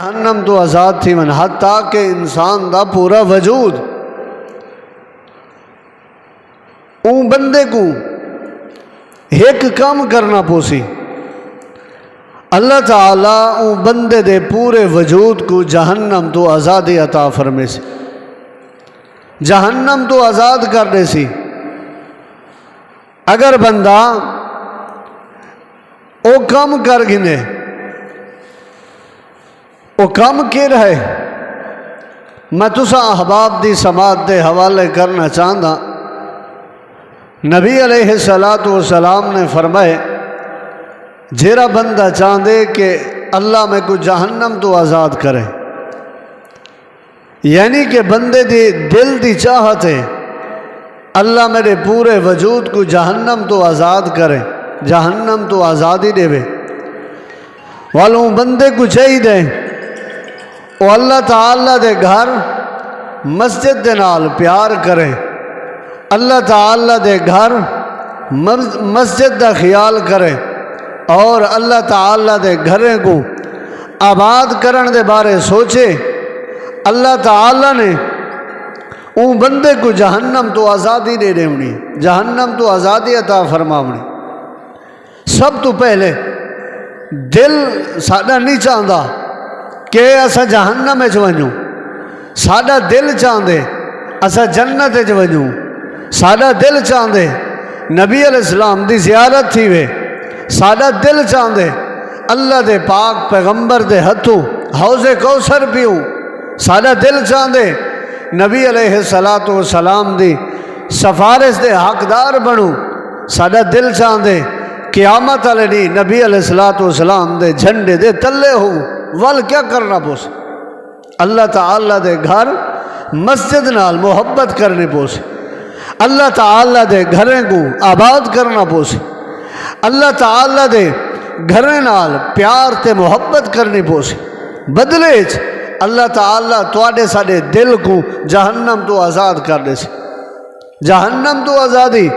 جہنم تو آزاد تھی من حتیٰ کہ انسان دا پورا وجود اون بندے کو ایک کام کرنا پوسی اللہ تعالیٰ اون بندے دے پورے وجود کو جہنم تو آزادی عطا فرمے سی، جہنم تو آزاد کرنے سی۔ اگر بندہ او کم کر گنے او کم کی رہے، میں تسا احباب دی سماعت دے حوالے کرنا چاہتا۔ نبی علیہ السلام نے فرمائے جیرا بندہ چاہتے کہ اللہ میں کو جہنم تو آزاد کرے، یعنی کہ بندے دی دل دی چاہت ہے اللہ میرے پورے وجود کو جہنم تو آزاد کرے، جہنم تو آزادی دے وے والوں بندے کو چاہی دے وہ اللہ تعالیٰ دے گھر مسجد دے نال پیار کرے، اللہ تعالیٰ دے گھر مسجد دا خیال کرے اور اللہ تعالیٰ دے گھریں کو آباد کرن دے بارے سوچے۔ اللہ تعالیٰ نے اون بندے کو جہنم تو آزادی دے دینی، جہنم تو آزادی عطا فرماونی۔ سب تو پہلے دل ساڈا نہیں چاہتا کہ اسا جہنم وچ ونجوں، ساڈا دل چاہندے اسا جنت وچ ونجوں، ساڈا دل چاہندے نبی علیہ السلام دی زیارت تھی وے، ساڈا دل چاہندے اللہ دے پاک پیغمبر دے ہتھوں حوض کوثر پیوں، ساڈا دل چاہندے نبی علیہ السلام دی سفارش دے حقدار بنوں، ساڈا دل چاہندے قیامت والے دی نبی علیہ السلام دے جھنڈے دے تلے ہو۔ ول کیا کرنا پوس اللہ تعالیٰ دے گھر مسجد نال محبت کرنے پوس، اللہ تعالیٰ دے گھریں کو آباد کرنا پوس، اللہ تعالیٰ دے گھریں نال پیار تے محبت کرنی پوس۔ بدلے اللہ تعالیٰ تواڈے ساڈے دل کو جہنم تو آزاد کر دے سی، جہنم تو آزادی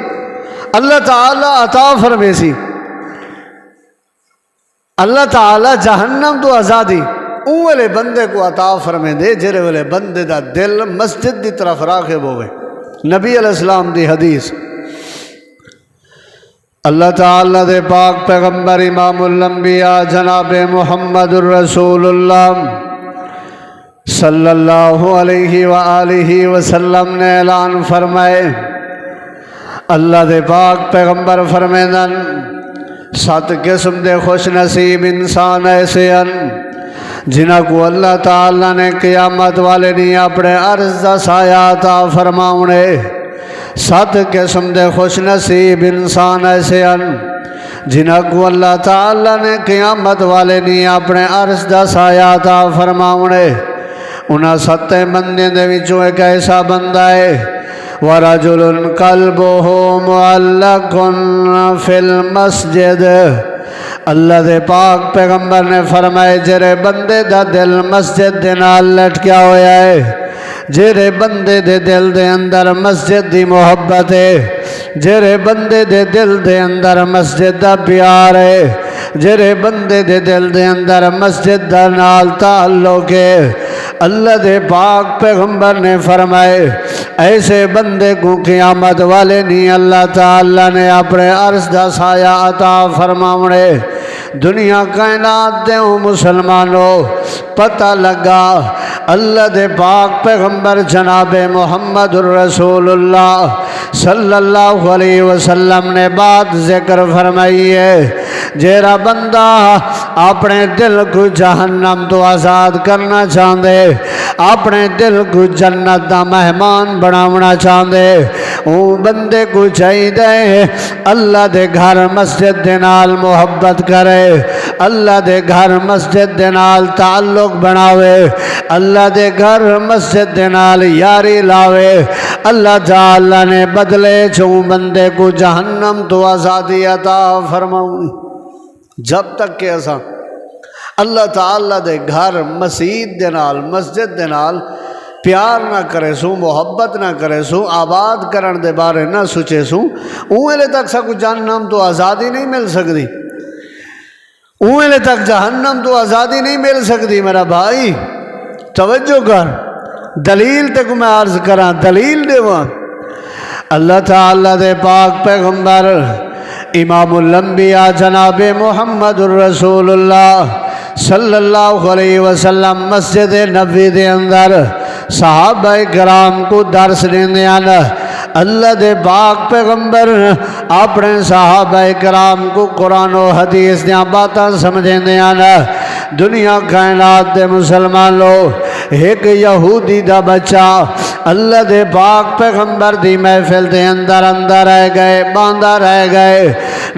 اللہ تعالیٰ عطا فرمے سی۔ اللہ تعالیٰ جہنم تو آزادی اون والے بندے کو عطا فرمے دے جڑے والے بندے دا دل مسجد دی طرف راغب ہوئے۔ نبی علیہ السلام دی حدیث، اللہ تعالیٰ دے پاک پیغمبر امام الانبیاء جناب محمد الرسول اللہ صلی اللہ علیہ وآلہ وسلم نے اعلان فرمائے، اللہ دے پاک پیغمبر فرمیدن 7 قسم دے خوش نصیب انسان ایسے ان جنہ کو اللہ تعالیٰ نے قیامت والے نہیں اپنے عرض دا سایہ عطا فرماؤنے۔ 7 قسم دے خوش نصیب انسان ایسے ان جنہ کو اللہ تعالیٰ نے قیامت والے نہیں اپنے عرض دا سایہ عطا فرماؤنے۔ انہاں 7 بندے دے وچوں ایک ایسا بندہ ہے وَرَجُلٌ قَلْبُهُ مُعَلَّقٌ فِي الْمَسْجِدِ، اللہ دے پاک پیغمبر نے فرمائے جرے بندے دا دل مسجد دے نال لٹکیا ہویا ہے، جرے بندے دے دل دے اندر مسجد دی محبت ہے، جرے بندے دے دل دے اندر مسجد دا پیار ہے، جرے بندے دے دل دے اندر مسجد دا نال تعلق ہے، اللہ دے پاک پیغمبر نے فرمائے ایسے بندے کو قیامت والے نہیں اللہ تعالیٰ نے اپنے عرش دا سایہ عطا فرماونے۔ دنیا کائنات دے مسلمانوں پتہ لگا اللہ دے پاک پیغمبر جناب محمد الرسول اللہ صلی اللہ علیہ وسلم نے بات ذکر فرمائی ہے، جیرا بندہ اپنے دل کو جہنم تو آزاد کرنا چاہندے، اپنے دل کو جنت دا مہمان بناونا چاہندے، وہ بندے کو چاہیے اللہ دے گھر مسجد دے نال محبت کرے، اللہ دے گھر مسجد دے نال تعلق بناوے، اللہ دے گھر مسجد دے نال یاری لاوے۔ اللہ تعالیٰ نے بدلے چوں بندے کو جہنم تو آزادی عطا فرماؤں۔ جب تک کہ ایسا اللہ تعالیٰ دے گھر مسجد دے نال مسجد دے نال پیار نہ کرے سو، محبت نہ کرے سو، آباد کرن دے بارے نہ سوچے سو، اوہلے تک سا کو جہنم تو آزادی نہیں مل سکتی۔ اوہلے تک جہنم تو آزادی نہیں مل سکتی میرا بھائی. توجہ کر، دلیل تک میں عرض کراں، دلیل دے وہاں. اللہ تعالیٰ دے پاک پیغمبر امام الانبیاء جناب محمد الرسول اللہ صلی اللہ علیہ وسلم مسجد نبوی دے اندر صحابہ کرام کو درس دیندے ہیں. اللہ دے پاک پیغمبر اپنے صحابہ کرام کو قرآن و حدیث دیاں باتاں سمجھیندے ہیں. دنیا کائنات دے مسلمان لوگ ایک یہودی دا بچہ اللہ دے پاک پیغمبر دی محفل دے اندر رہ گئے، باندھا رہ گئے.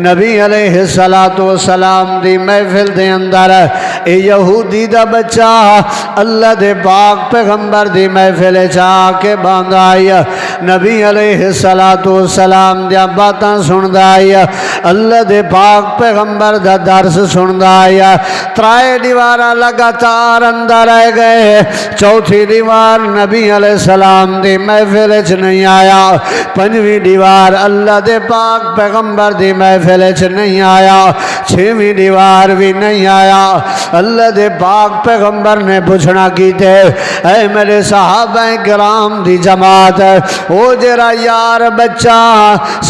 نبی علیہ السلام دی محفل دے اندر اے یہودی دا بچہ اللہ دے پاک پیغمبر دی محفل چاہ کے باندھا آئی. نبی علیہ السلام دیا باتاں سندا آئی، اللہ دے پاک پیغمبر دا درس سندا آئی. ترائے دیوارہ لگاتار اندر رہ گئے. چوتھی دیوار نبی علیہ السلام دی محفل چ نہیں آیا. پنجویں دیوار اللہ دے پاک پیغمبر دی محفل چ نہیں آیا. چھویں دیوار بھی نہیں آیا. اللہ دے پاک پیغمبر نے پوچھنا کیتے، اے میرے صحابہ کرام دی جماعت، او جرا یار بچہ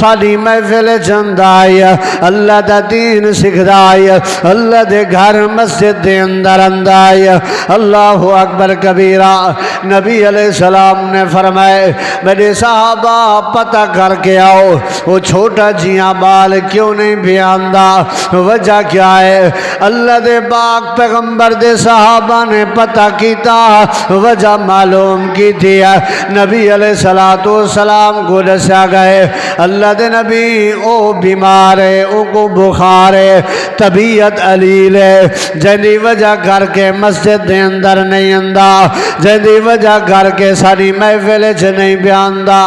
ساڈی محفل چند آئی، اللہ دا دین سکھدا آئی، اللہ دے گھر مسجد دے اندر آئی. اللہ اکبر کبیرہ. نبی علیہ السلام نے فرمائے میرے صحابہ پتہ کر کے آؤ وہ چھوٹا جیاں بال کیوں نہیں بھی آندا، وجہ کیا ہے؟ اللہ دے پاک پیغمبر دے صحابہ نے پتہ کیتا، وجہ معلوم کی تھی. نبی علیہ السلام کو دسیا گئے اللہ دے نبی او بیمار ہے، او کو بخار ہے، طبیعت علیل ہے، جندی وجہ کر کے مسجد دے اندر نہیں آندا، جندی وجہ کر کے ساری محفل چ نہیں بیاندا.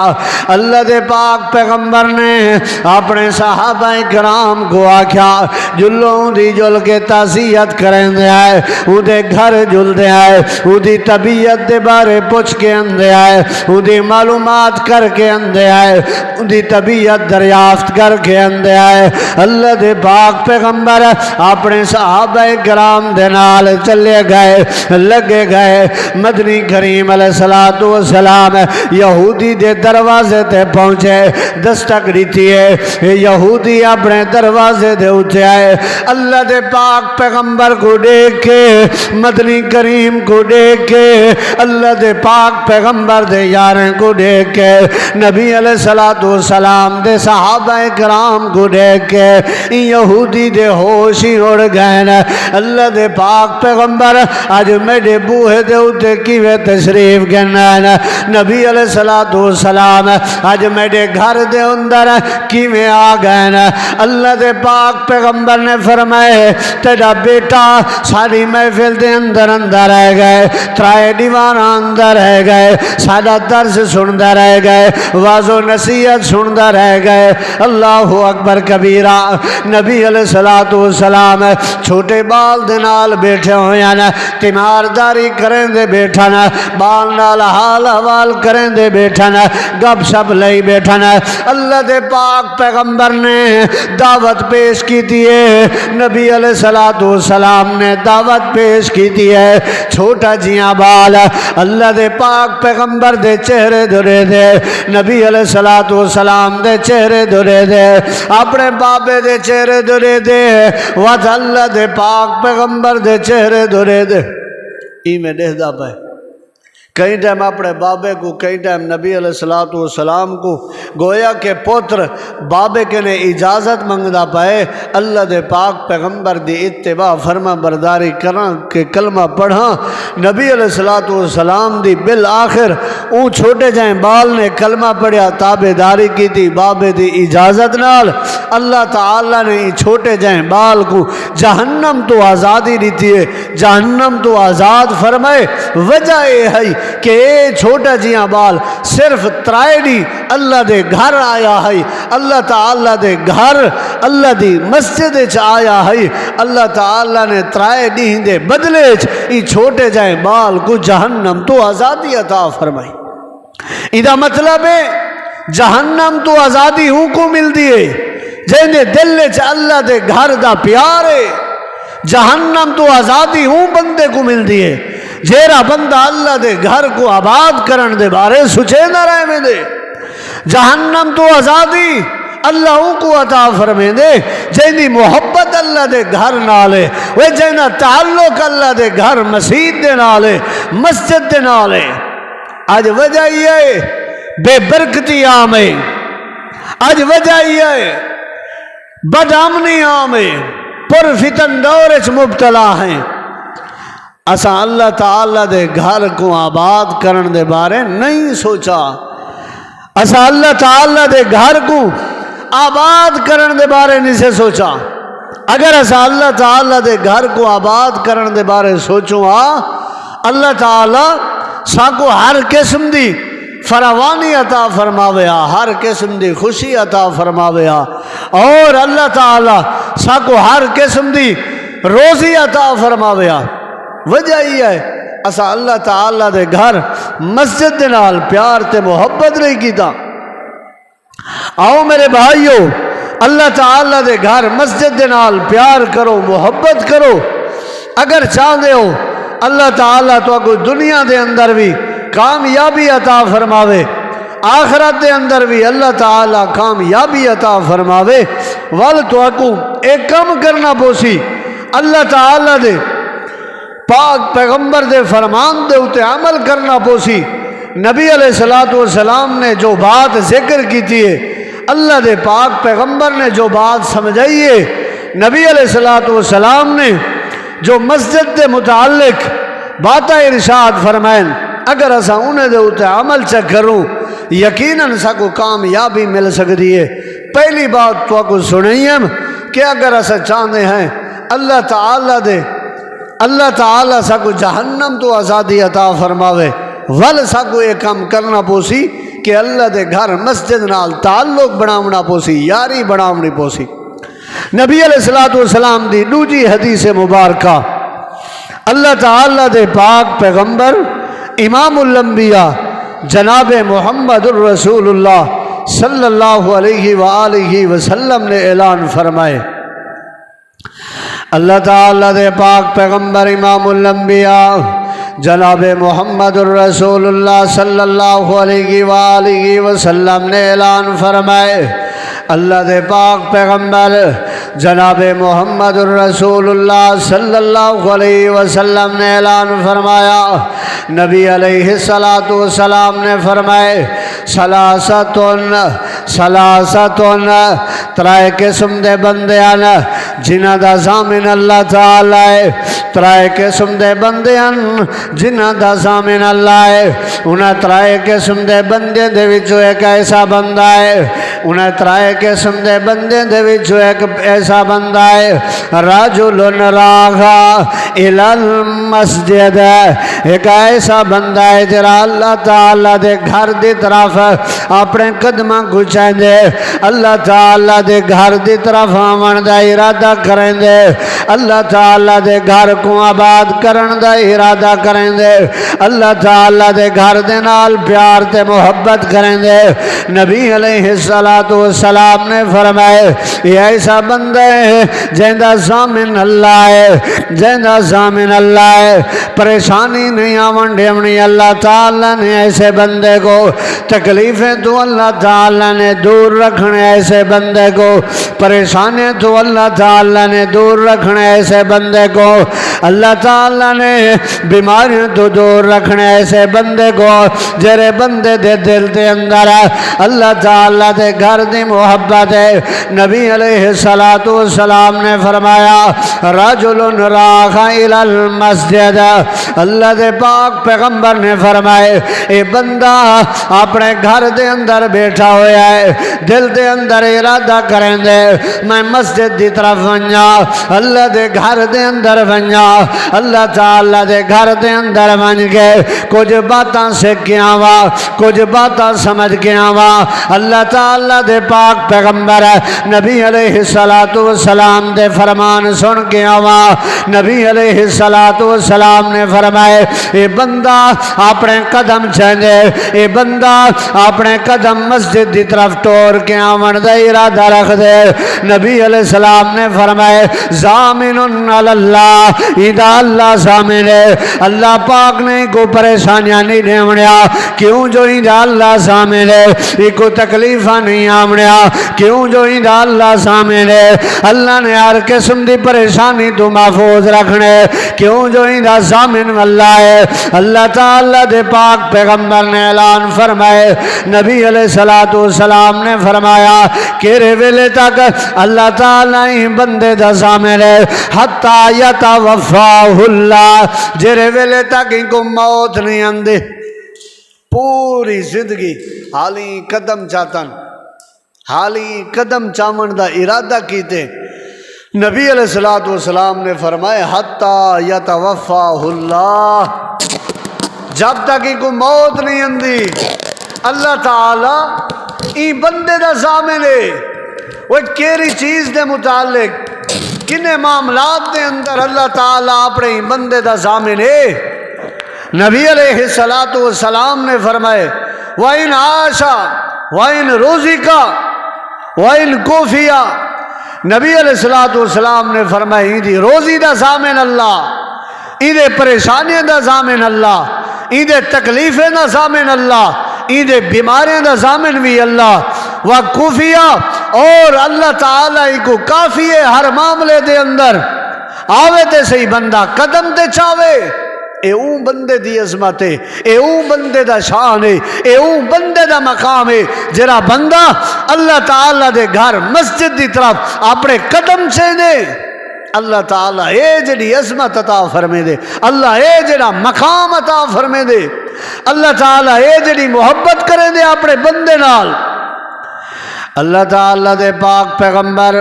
اللہ دے پاک پیغمبر نے اپنے صحابہ کرام کو آکھیا جلوں دی جل کے تعزیت کریں دے آئے، او دے گھر جل دے آئے، او دی طبیعت دے بارے پوچھ کے اندے آئے، او دی معلومات کر کے اندے آئے، او دی طبیعت دریافت کر کے اندے آئے. اللہ دے پاک پیغمبر اپنے صحابہ کرام دے نال چلے گئے، لگے گئے. مدنی کریم علیہ السلام یہودی دے دروازے تے پہنچے، دستک دیتی ہے. یہودی اپنے دروازے دے اٹھے آئے، اللہ دے پاک پیغمبر کو دیکھ کے، مدنی کریم کو دیکھ کے، اللہ دے پاک پیغمبر دے یاریں کو دیکھ کے، نبی علیہ السلام دے صحابہ کرام کو دیکھ کے یہودی دے ہوش ہی اڑ گئے نا. اللہ دے پاک پیغمبر آج میرے بوہے دے اتے کیویں تشریف گنا نا. نبی علیہ السلام آج میرے گھر دے اندر کیویں آ گئے نا. اللہ دے پاک پیغمبر نے فرمائے تیرا بیٹا ساری محفل دے اندر رہ گئے، ترائے دیوار اندر رہ گئے، سارا درس سندا رہ گئے، واز و نصیحت سندا رہ گئے. اللہ اکبر کبیرہ. نبی علیہ السلام چھوٹے بال دے نال بیٹھے ہوئے ہیں، تیمارداری کریں دے بیٹھا نا، بال نال حال حوال کریں دے بیٹھا نا، گپ شپ لئی بیٹھا نا. اللہ دے پاک پیغمبر نے دعوت پیش کی تھی ہے، نبی علیہ السلام نے دعوت پیش کی تھی ہے. چھوٹا جیاں بال اللہ دے پاک پیغمبر دے چہرے دھرے دے، نبی علیہ السلام دے چہرے دھرے دے، اپنے بابے دے چہرے دھرے دے، وات اللہ دے پاک پیغمبر دے چہرے دھرے دے. ای میں دیکھدا پائے کئی ٹائم اپنے بابے کو، کئی ٹائم نبی علیہ السلام کو گویا کہ پوتر بابے کے نے اجازت منگدا پائے اللہ دے پاک پیغمبر دی اتباع فرما برداری کرنا کہ کلمہ پڑھا. نبی علیہ السلام دی بالآخر اون چھوٹے جائیں بال نے کلمہ پڑھیا، تابعداری کی تھی بابے دی اجازت نال. اللہ تعالیٰ نے چھوٹے جائیں بال کو جہنم تو آزادی دیتی ہے، جہنم تو آزاد فرمائے. وجہ یہ ہے کہ اے چھوٹا جیاں بال صرف ترائے دی اللہ دے گھر آیا ہے، اللہ تعالیٰ دے گھر اللہ دی مسجد چ آیا ہے. اللہ تعالیٰ نے ترائے دی دے بدلے ای چھوٹے جائیں بال کو جہنم تو آزادی عطا فرمائی. ایدہ مطلب ہے جہنم تو آزادی ہوں کو مل دیئے جہنے دل چ اللہ دے گھر دا پیار ہے، جہنم تو آزادی ہوں بندے کو مل دیے جیرا بندہ اللہ دے گھر کو آباد کرن دے بارے سوچے نہ رہے میں دے جہنم تو آزادی اللہ کو عطا فرمے دے جیندی محبت اللہ دے گھر نالے وہ جینا تعلق اللہ دے گھر مسجد دے نالے مسجد دے نالے آج وجہ یہ بے برکتی آمیں آج وجہ یہ بدامنی آمیں پر فتن دورچ مبتلا ہیں اسا اللہ تعالیٰ دے گھر کو آباد کرن دے بارے نہیں سوچا اسا اللہ تعالیٰ دے گھر کو آباد کرن دے بارے نہیں سے سوچا اگر اسا اللہ تعالیٰ دے گھر کو آباد کرن دے بارے سوچوں اللہ تعالیٰ ساکو ہر قسم دی فراوانی عطا فرماویا ہر قسم دی خوشی عطا فرماویا اور اللہ تعالیٰ ساکو ہر قسم دی روزی عطا فرماویا وجہ یہ ہے اسا اللہ تعالیٰ دے گھر مسجد دے نال پیار تے محبت نہیں کیتا آؤ میرے بھائیو اللہ تعالیٰ دے گھر مسجد دے نال پیار کرو محبت کرو اگر چاہتے ہو اللہ تعالیٰ تو کو دنیا دے اندر بھی کامیابی عطا فرماوے آخرت دے اندر بھی اللہ تعالیٰ کامیابی عطا فرماوے وال تو کو ایک کم کرنا پوسی اللہ تعالیٰ دے پاک پیغمبر دے فرمان دے اتے عمل کرنا پوسی نبی علیہ السلام نے جو بات ذکر کی تھی اللہ دے پاک پیغمبر نے جو بات سمجھائی ہے نبی علیہ السلام نے جو مسجد دے متعلق باتیں ارشاد فرمائیں اگر اسا انہیں دے اتے عمل چک کروں یقیناً سا کو کامیابی مل سکتی ہے پہلی بات تو کو سنیں کہ اگر اسا چاہتے ہیں اللہ تعالیٰ سا کو جہنم تو آزادی عطا فرماوے ول سا کو ایک کام کرنا پوسی کہ اللہ دے گھر مسجد نال تعلق بناونا پوسی یاری بناونی پوسی نبی علیہ السلام دی دوجی حدیث مبارکہ اللہ تعالیٰ دے پاک پیغمبر امام الانبیاء جناب محمد الرسول اللہ صلی اللہ علیہ وآلہ وسلم نے اعلان فرمائے اللہ تعالیٰ دے پاک پیغمبر امام الانبیاء جناب محمد الرسول اللہ صلی اللہ علیہ وآلہ وسلم نے اعلان فرمائے اللہ دے پاک پیغمبر جناب محمد الرسول اللہ صلی اللہ علیہ وسلم نے اعلان فرمایا نبی علیہ السلام نے فرمائے سلاستن ترائے قسم دے بندیان جنہ دا ضامن اللہ تعالیٰ ہے ترائے قسم دے بندیان جنہ دا ضامن اللہ ہے انہیں ترائے قسم دے بندے دے وچوں ایک ایسا بندہ ہے انہیں ترائے قسم دے بندے دے وچوں ایک ایسا بندہ ہے رجل راغا الی المسجد ایک ایسا بندہ ہے جرا اللہ تعالیٰ دے گھر دی طرف اپنے قدمہ کو چاہیں دے اللہ تعالیٰ دے گھر دی طرف آمن دا ارادہ کریں دے اللہ تعالیٰ دے گھر کو آباد کرن دا ارادہ کریں دے اللہ تعالیٰ دے گھر دے نال پیار تے محبت کریں دے نبی علیہ السلام نے فرمائے یہ ایسا بندہ ہے جیندہ ضامن اللہ ہے جیندہ ضامن اللہ ہے پریشانی نہیں آمن ڈیمنی اللہ تعالیٰ نے ایسے بندے کو تکلیفیں تو اللہ تعالیٰ نے دور رکھنے ایسے بندے کو پریشانیں تو اللہ تعالیٰ نے دور رکھنے ایسے بندے کو اللہ تعالیٰ نے بیماریاں تو دور رکھنے ایسے بندے کو جرے بندے دے دل دے اندر اللہ تعالیٰ دے گھر دی محبت ہے نبی علیہ السلام نے فرمایا رجل راغ الی المسجد اللہ دے پاک پیغمبر نے فرمائے اے بندہ اپنے گھر دے اندر بیٹھا ہویا ہے دل دے اندر ارادہ کریں دے میں مسجد دی طرف ونجا اللہ دے گھر دے اندر ونجا اللہ تعالیٰ دے گھر دے اندر ونج کے کچھ باتاں سیکھ کے آوا کچھ باتاں سمجھ کے آوا اللہ تعالیٰ اللہ دے پاک پیغمبر نبی علیہ السلام دے فرمان سن کے آواں نبی علیہ السلام نے فرمائے اے بندہ اپنے قدم چینجے اے بندہ اپنے قدم مسجد دی طرف ٹور کے آون دا ارادہ رکھ دے نبی علیہ السلام نے فرمائے ضامن علی اللہ اذا اللہ ضامن ہے اللہ پاک نے کو پریشانیاں نہیں دیونیا کیوں جو اذا اللہ ضامن ہے کو تکلیفاں نہیں آونیا کیوں جو اذا اللہ ضامن ہے اللہ نے ہر قسم دی پریشانی تو محفوظ رکھنے کیوں جو اذا ضامن اللہ ہے اللہ تعالی دے پاک پیغمبر نے اعلان فرمائے نبی علیہ السلام نے فرمایا کہ ویلے تک اللہ تعالی بندے دا ضامن ہے حتی یتوفاہ اللہ جرے ویلے تک ان کو موت نہیں آندے پوری زندگی حالی قدم چاہتن حالی قدم چامن دا ارادہ کیتے نبی علیہ السلام نے فرمائے حتی یتوفاہ اللہ جب تک ان کو موت نہیں آندی اللہ تعالی این بندے دا ضامن ہے وہ کیری چیز دے متعلق کنے معاملات دے اندر اللہ تعالیٰ اپنے بندے دا ضامن ہے نبی علیہ السلام نے فرمائے وَإِنْ عَاشَ وَإِنْ رُزِقَ وَإِنْ كُفِيَ نبی علیہ السلام نے فرمائے ایدی روزی دا ضامن اللہ ایدے پریشانیاں دا ضامن اللہ ایدے تکلیفیں دا ضامن اللہ ایدے بیماریاں دا ضامن بھی اللہ وَكُفِيَ اور اللہ تعالیٰ کو کافی ہے ہر معاملے دے اندر آوے تے صحیح بندہ قدم تے چاوے اے اون بندے دی عظمت ہے اے اون بندے دا شان ہے اے اون بندے دا مقام ہے جرا بندہ اللہ تعالیٰ دے گھر مسجد دی طرف اپنے قدم چینے اللہ تعالیٰ اے جڑی عظمت عطا فرمے دے اللہ اے جڑا مقام عطا فرمے دے اللہ تعالیٰ اے جڑی محبت کرے دے اپنے بندے نال اللہ تعالیٰ دے پاک پیغمبر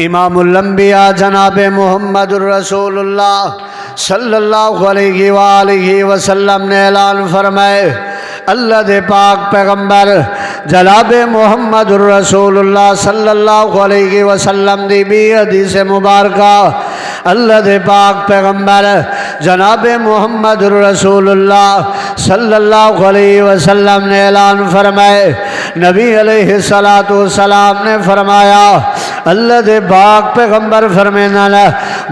امام الانبیاء جناب محمد الرسول اللہ صلی اللہ علیہ وآلہ وسلم نے اعلان فرمائے اللہ دے پاک پیغمبر جناب محمد الرسول اللہ صلی اللہ علیہ وسلم دی بھی حدیث مبارکہ اللہ دے پاک پیغمبر جناب محمد الرسول اللہ صلی اللہ علیہ وسلم نے اعلان فرمائے نبی علیہ السلام نے فرمایا اللہ دے پاک پیغمبر فرمینا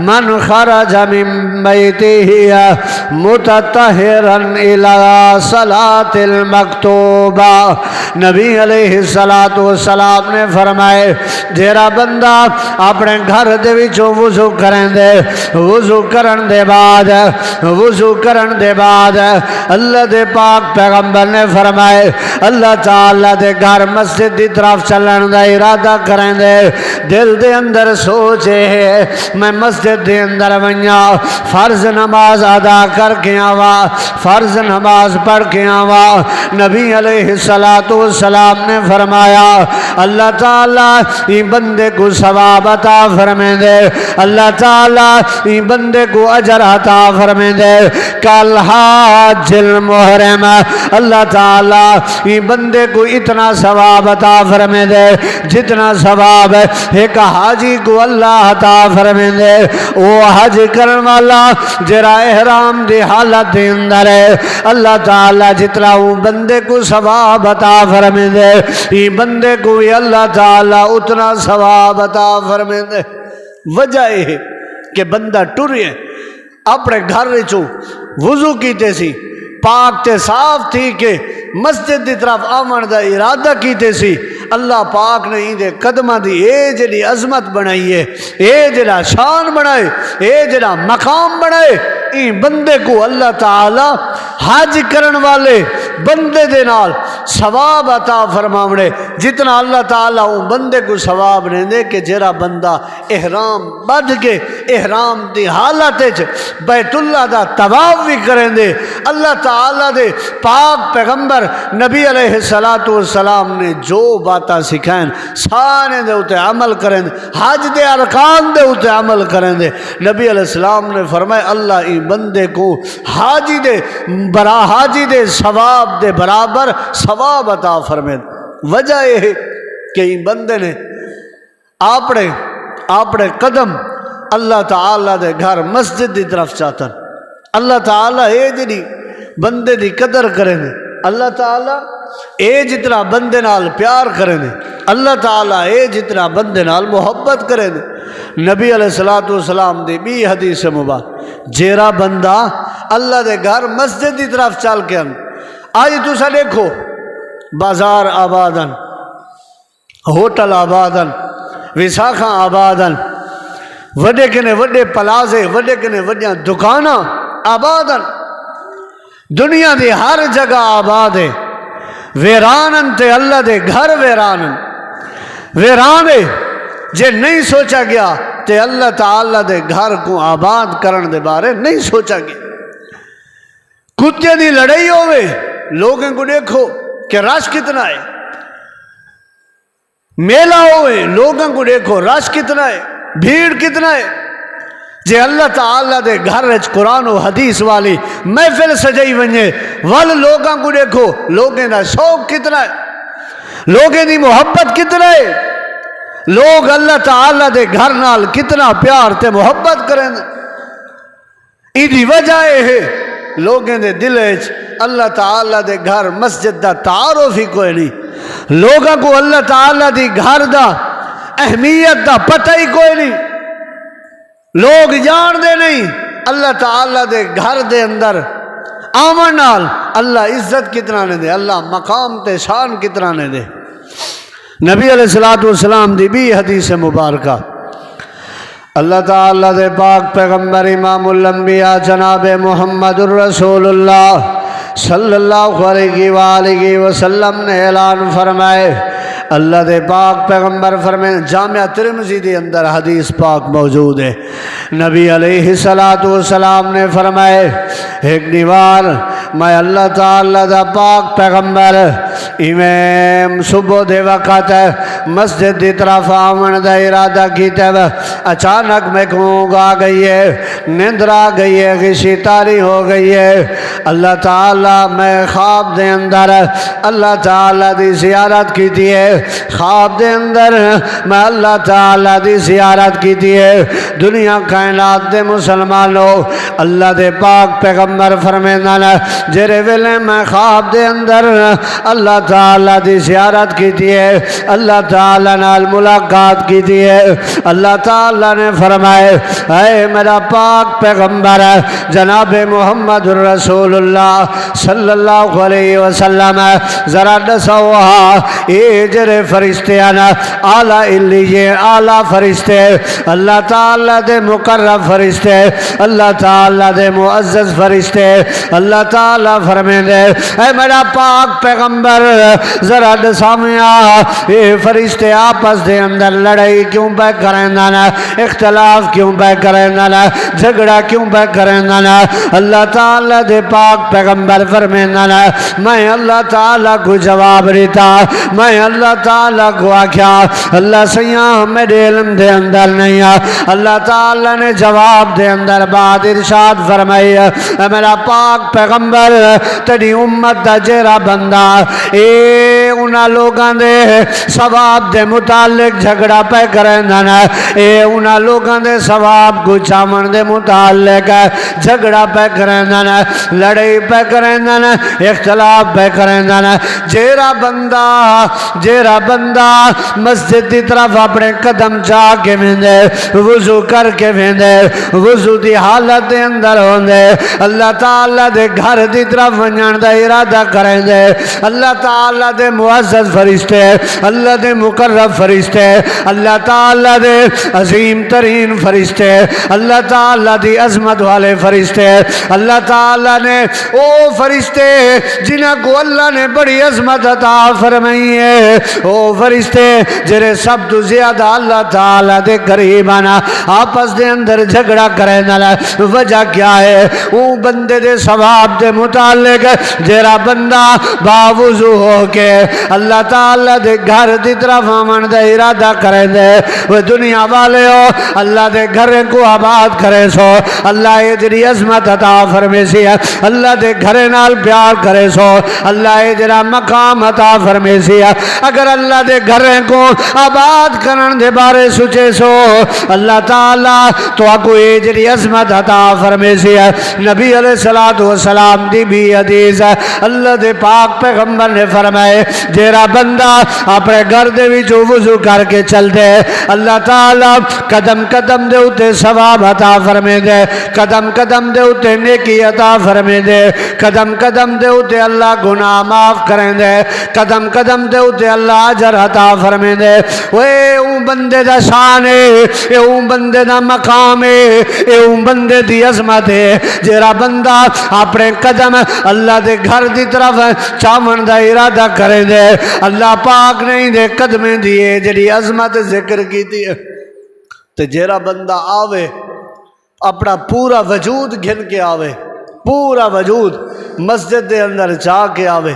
من خرج من بیتہ متطہرا الی صلاۃ المکتوبہ نبی علیہ السلام نے فرمائے جیرا بندہ اپنے گھر دے وچوں وضو کریں دے وضو کرن دے بعد اللہ دے پاک پیغمبر نے فرمائے اللہ تعالیٰ دے گھر مسجد دی طرف چلن دا ارادہ کریں دے دل دے اندر سوچے میں مسجد دے اندر ونیا فرض نماز ادا کر کے آوا فرض نماز پڑھ کے آوا نبی علیہ السلام نے فرمایا اللہ تعالیٰ یہ بندے کو ثواب عطا فرمائے دے اللہ تعالیٰ یہ بندے کو اجر عطا فرمائے دے کل حاج المحرم اللہ تعالیٰ یہ بندے کو اتنا ثواب عطا فرمائے دے جتنا ثواب ایک حاجی کو اللہ عطا فرمائے دے وہ حج کرن والا جرا احرام دی حالت دے اندر ہے اللہ تعالیٰ جتنا وہ بندے کو ثواب عطا فرمائے دے یہ بندے کو بھی اللہ تعالیٰ اتنا ثواب عطا فرمائے دے وجہ ہے کہ بندہ ٹرے اپنے گھر وچوں وضو کیتے سی پاک تے صاف تھی کہ مسجد دی طرف آمن دا ارادہ کیتے سی اللہ پاک نے ہی دے قدمہ دی اے جڑی عظمت بنائی ہے اے جڑا شان بنائے اے جڑا مقام بنائے این بندے کو اللہ تعالی حج کرن والے بندے دے نال ثواب عطا فرماونے جتنا اللہ تعالیٰ ان بندے کو ثواب نے دے کہ جرا بندہ احرام بدھ کے احرام دی حالت بیت اللہ دا طواف بھی کریں دے اللہ تعالیٰ دے پاک پیغمبر نبی علیہ السلام نے جو باتاں سکھائیں سارے دے اتے عمل کریں دے حج دے ارکان دے اتے عمل کریں دے نبی علیہ السلام نے فرمائے اللہ این بندے کو حاجی دے ثواب دے برابر ثواب عطا فرمائے وجہ یہ کئی بندے نے اپنے قدم اللہ تعالیٰ دے گھر مسجد دی طرف چاہتن. اللہ تعالیٰ اے جی بندے دی قدر کرے نے. اللہ تعالیٰ اے جتنا بندے نال پیار کرے نے. اللہ تعالیٰ اے جتنا بندے نال محبت کرے نے. نبی علیہ الصلوۃ والسلام دی بھی حدیث مبارک جیرا بندہ اللہ دے گھر مسجد دی طرف چل کے آج تسا دیکھو بازار آبادن، ہوٹل آبادن، وساکھاں آبادن، وڈے کنے وڈے پلازے، وڈے کنے وڈیاں دکاناں آبادن، دنیا دی ہر جگہ آباد ہے. ویرانن تے اللہ دے گھر ویرانن ویرانے جے نہیں سوچا گیا تے اللہ تعالیٰ دے گھر کو آباد کرن دے بارے نہیں سوچا گیا. کتے دی لڑائی ہوئے لوگوں کو دیکھو کہ رش کتنا ہے. میلہ ہوئے لوگوں کو دیکھو رش کتنا ہے، بھیڑ کتنا ہے. جے اللہ تعالیٰ دے گھر وچ قرآن و حدیث والی محفل سجائی ونجے ول لوگوں کو دیکھو لوگوں دا شوق کتنا ہے، لوگوں دی محبت کتنا ہے. لوگ اللہ تعالیٰ دے گھر نال کتنا پیار تے محبت کریں. ایدی وجہ ہے لوگوں دے دل وچ اللہ تعالیٰ دے گھر مسجد دا تعارف ہی کوئی نہیں. لوگوں کو اللہ تعالیٰ دی گھر دا اہمیت دا پتہ ہی کوئی نہیں. لوگ جان دے نہیں اللہ تعالیٰ دے گھر دے اندر آمن نال اللہ عزت کتنا نے دے، اللہ مقام تے شان کتنا نے دے. نبی علیہ الصلوۃ والسلام دی بھی حدیث مبارکہ اللہ تعالیٰ دے پاک پیغمبر امام الانبیاء جناب محمد الرسول اللہ صلی اللہ علیہ وآلہ وسلم نے اعلان فرمائے. اللہ دے پاک پیغمبر فرمائے، جامعہ ترمذی دے اندر حدیث پاک موجود ہے. نبی علیہ الصلوۃ والسلام نے فرمائے ایک دیوار میں اللہ تعالیٰ دا پاک پیغمبر امام صبح دے وقت مسجد دی طرف آمن دا ارادہ کیتے اچانک میں کھونگ آ گئی ہے، نیندر آ گئی ہے، غشی تاری ہو گئی ہے. اللہ تعالیٰ میں خواب دے اندر اللہ تعالیٰ دی زیارت کی تھی ہے. خواب دے اندر میں اللہ تعالیٰ دی زیارت کی تھی ہے. دنیا کائنات دے مسلمانوں اللہ دے پاک پیغمبر فرمیندہ جرے ویلے میں خواب دے اندر اللہ تعالیٰ دی زیارت کی تھی ہے، اللہ تعالیٰ نال ملاقات کی تھی ہے. اللہ تعالیٰ نے فرمائے اے میرا پاک پیغمبر جناب محمد الرسول اللہ صلی اللہ علیہ وسلم ذرا دسوہا اے جرے فرشتے آنا اعلیٰ علیہ اعلیٰ فرشتے اللہ تعالیٰ دے مقرب فرشتے اللہ تعالیٰ دے معزز فرشتے اللہ تعالیٰ فرمائے دے اے میرا پاک پیغمبر ذرا دسامیا اے فرشتے آپس دے اندر لڑائی کیوں بے کریں نا، اختلاف کیوں بے کریں نا، جھگڑا کیوں بے کریں نا. اللہ تعالیٰ دے پاک پیغمبر فرمائے نا میں اللہ تعالیٰ کو جواب دیتا، میں اللہ تعالیٰ کو آکھیا اللہ سیاں میرے علم دے اندر نہیں ہے. اللہ تعالیٰ نے جواب دے اندر بعد ارشاد فرمائی اے میرا پاک پیغمبر تیری امت دا جیرا بندہ اے انہاں لوگاں دے ثواب دے متعلق جھگڑا پہ کریں نا، اے انہاں لوگاں دے ثواب کو چامن دے متعلق جھگڑا پہ کریں نا، لڑائی پہ کریں نا، اختلاف پہ کریں نا. جیرا بندہ مسجد دی طرف اپنے قدم جا کے ویندے وضو کر کے ویندے وضو دی حالت دے اندر ہوندے اللہ تعالیٰ دے گھر دی طرف ونجن دا ارادہ کریں دے. اللہ تعالیٰ دے معزز فرشتے اللہ دے مقرب فرشتے اللہ تعالیٰ دے عظیم ترین فرشتے اللہ تعالیٰ دی عظمت والے فرشتے اللہ تعالیٰ نے او فرشتے جنہاں کو اللہ نے بڑی عظمت عطا فرمائی ہے، او فرشتے جرے سب تو زیادہ اللہ تعالیٰ دے قریب آنا آپس دے اندر جھگڑا کریں نا. وجہ کیا ہے؟ وہ بندے دے ثواب دے متعلق جرا بندہ باوضو ہو کے اللہ تعالیٰ دے گھر دی طرف آمن دا ارادہ کریں دے وہ دنیا والے ہو اللہ دے گھر کو آباد کرے سو اللہ یہ جری عظمت عطا فرمے سی ہے اللہ دے گھر نال پیار کرے سو اللہ یہ جرا مقام عطا فرمے سی ہے اگر اللہ دے گھر کو آباد کرن دے بارے سوچے سو اللہ تعالیٰ تو آکو یہ جری عظمت عطا فرمے سی ہے نبی علیہ السلام دی بھی حدیث ہے اللہ دے پاک پیغمبر نے فرمائے جیرا بندہ اپنے گھر دے بھی جو وضو کر کے چل دے اللہ تعالیٰ قدم قدم دے اتے ثواب عطا فرمے دے قدم قدم دے اتے نیکی عطا فرمے دے قدم قدم دے اتے اللہ گناہ معاف کریں دے قدم قدم دے اتے اللہ اجر عطا فرمے دے وے اون بندے دا شان ہے اے اون بندے دا مقام ہے اے اون بندے دی عظمت ہے جیرا بندہ اپنے قدم اللہ دے گھر دی طرف چاون دا ارادہ کریں دے اللہ پاک نہیں دے قدمیں دیئے جڑی عظمت ذکر کی تھی تو جیرا بندہ آوے اپنا پورا وجود گھن کے آوے پورا وجود مسجد دے اندر چاہ کے آوے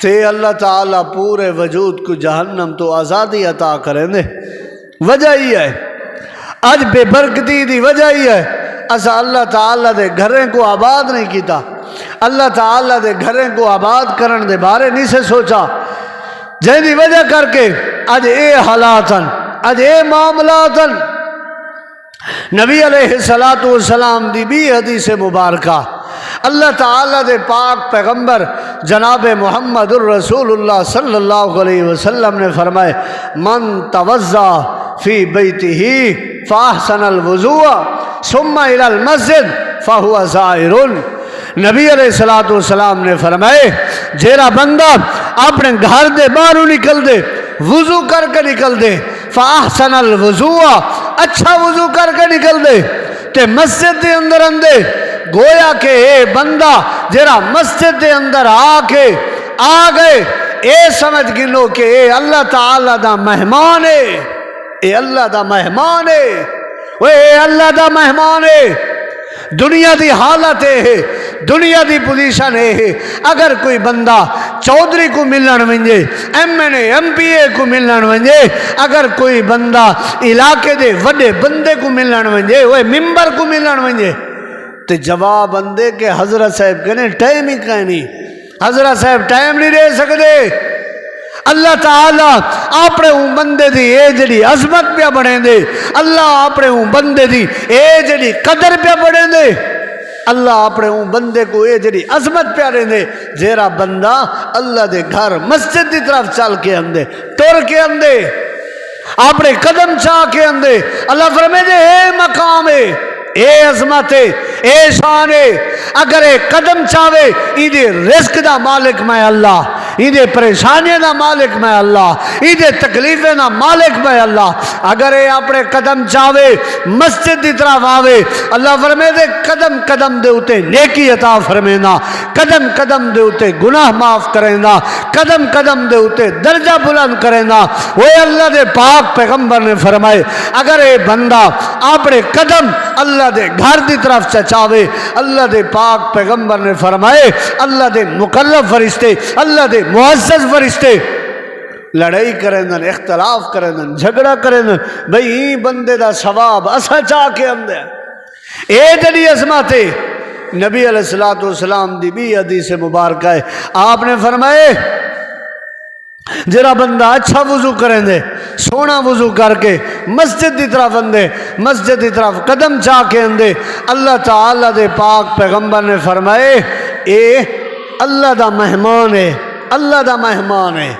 تے اللہ تعالیٰ پورے وجود کو جہنم تو آزادی عطا کریں دے وجہ ہی ہے آج بے برکتی دی وجہ ہی ہے ایسا اللہ تعالیٰ دے گھریں کو آباد نہیں کیتا اللہ تعالیٰ دے گھریں کو آباد کرن دے بارے نہیں سے سوچا جن دی وجہ کر کے آج اے حالاتن آج اے معاملاتن نبی علیہ السلام دی بھی حدیث مبارکہ اللہ تعالیٰ دے پاک پیغمبر جناب محمد الرسول اللہ صلی اللہ علیہ وسلم نے فرمائے من توضا فی بیتہ فاحسن الوضوء ثم الی المسجد فہو زائر نبی علیہ السلام نے فرمائے جیرا بندہ اپنے گھر دے باہروں نکل دے وضو کر کے نکل دے فاحسن الوضوء اچھا وضو کر کے نکل دے تے مسجد دے اندر اندے گویا کہ اے بندہ جیرا مسجد دے اندر آ گئے اے سمجھ گنو کہ اے اللہ تعالیٰ دا مہمان ہے اے اللہ دا مہمان ہے اے اللہ دا مہمان ہے دنیا دی حالت ہے دنیا دی پوزیشن ہے اگر کوئی بندہ چودھری کو ملن ونجے M N A M P A کو ملن ونجے اگر کوئی بندہ علاقے دے وڈے بندے کو ملن ونجے وہ ممبر کو ملن ونجے تو جواب اندے کہ حضرت صاحب کہنے ٹائم ہی کہنی حضرت صاحب ٹائم نہیں دے سکتے اللہ تعالیٰ اپنے اون بندے دی اے جڑی عظمت پہ بڑھیں دے اللہ اپنے اون بندے دی اے جڑی قدر پہ بڑھیں دے اللہ اپنے اون بندے کو اے جڑی عظمت پہ رہیں دے جیرا بندہ اللہ دے گھر مسجد دی طرف چل کے اندے ٹور کے اندے اپنے قدم چاہ کے اندے اللہ فرمے دے اے مقام ہے اے عظمت ہے اے شان ہے اگر اے قدم چاہے ایدے رزق دا مالک میں اللہ ایدے پریشانی دا مالک میں اللہ ایدے تکلیفیں دا مالک میں اللہ اگر اے اپنے قدم چاہے مسجد دی طرف آوے اللہ فرمے دے قدم قدم دے اتے نیکی عطا فرمینا قدم قدم دے اتے گناہ معاف کرینا قدم قدم دے اتے درجہ بلند کرینا وہ اللہ دے پاک پیغمبر نے فرمائے اگر اے بندہ اپنے قدم اللہ دے گھر دی طرف چچاوے اللہ دے پاک پیغمبر نے فرمائے اللہ دے مکلف فرشتے اللہ دے معزز فرشتے لڑائی کریں دن اختلاف کریں دن جھگڑا کریں دن بھئی ہی بندے دا ثواب اسا چاہ کے اندے اے جڑی عظمت ہے نبی علیہ السلام دی بھی حدیث مبارکہ ہے آپ نے فرمائے جرا بندہ اچھا وضو کریں دے سونا وضو کر کے مسجد دی طرف اندے مسجد دی طرف قدم چاہ کے اندے اللہ تعالیٰ دے پاک پیغمبر نے فرمائے اے اللہ دا مہمان ہے اللہ دا مہمان ہے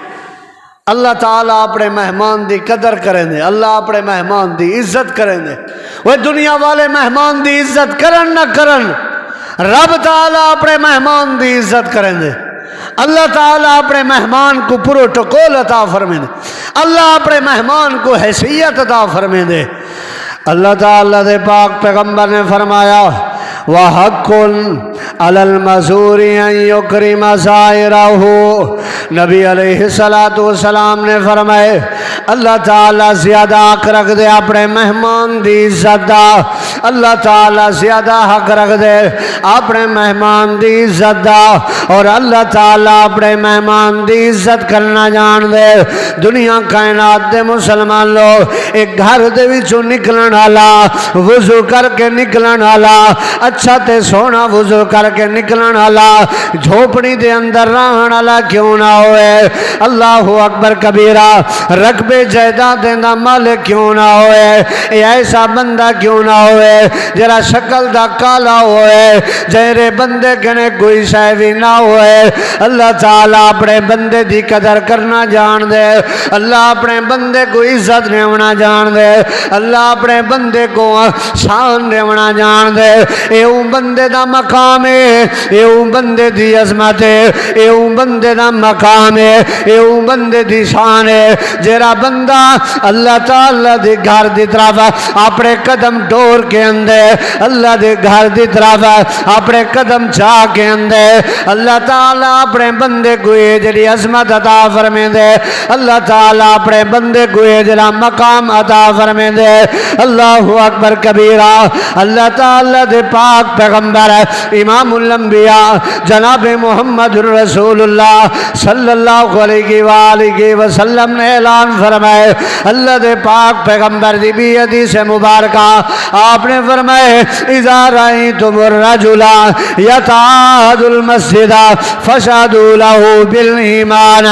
اللہ تعالیٰ اپنے مہمان دی قدر کریں دے اللہ اپنے مہمان دی عزت کریں دے وہ دنیا والے مہمان دی عزت کرن نہ کرن رب تعالیٰ اپنے مہمان دی عزت کریں دے اللہ تعالیٰ اپنے مہمان کو پروٹوکول عطا فرمائے دے اللہ اپنے مہمان کو حیثیت عطا فرمائے دے اللہ تعالیٰ دے پاک پیغمبر نے فرمایا وحق علی المزور ان یکرم زائرہ. نبی علیہ السلام نے فرمائے اللہ تعالیٰ زیادہ حق رکھ دے اپنے مہمان دی عزت دا. اللہ تعالیٰ زیادہ حق رکھ دے اپنے مہمان دی عزت دا. اور اللہ تعالیٰ اپنے مہمان دی عزت کرنا جان دے. دنیا کائنات دے مسلمان لوگ ایک گھر دے وچوں نکلن والا وضو کر کے نکلن والا اچھا تے سونا وضو کر کے نکلن والا جھوپڑی دے اندر رہن والا کیوں نہ ہوئے. اللہ اکبر کبیرہ. رقبے جائیدادیں دا مالک کیوں نہ ہوئے. ایسا بندہ کیوں نہ ہوئے جرا شکل دا کالا ہوئے جہرے بندے کنے کوئی شے بھی نہ ہوئے. اللہ تعالیٰ اپنے بندے دی قدر کرنا جان دے. اللہ اپنے بندے کو عزت دیونا جان دے. اللہ اپنے بندے کو شان دیونا جان دے. ایو بندے دا مقام ہے, ایو بندے دی عظمت ہے, ایو بندے دا مقام ہے, ایو بندے دی شان ہے جیرا بندہ اللہ تعالیٰ دے گھر دی طرف اپنے قدم ڈور کے اندر اللہ دے گھر دی طرف اپنے قدم چاہ کے اندر اللہ تعالیٰ اپنے بندے کو یہ جڑی عظمت عطا فرمے دے. اللہ تعالیٰ اپنے بندے کو یہ جڑا مقام عطا فرمے دے. اللہ اکبر کبیرہ. اللہ تعالیٰ دے پاک پیغمبر امام الانبیاء جناب محمد رسول اللہ صلی اللہ علیہ وآلہ وسلم نے اعلان فرمائے. اللہ دے پاک پیغمبر دی بھی حدیث مبارکہ آپ نے فرمائے اذا رأیتم الرجل یتعاہد المسجد فشہدوا لہ بالایمان.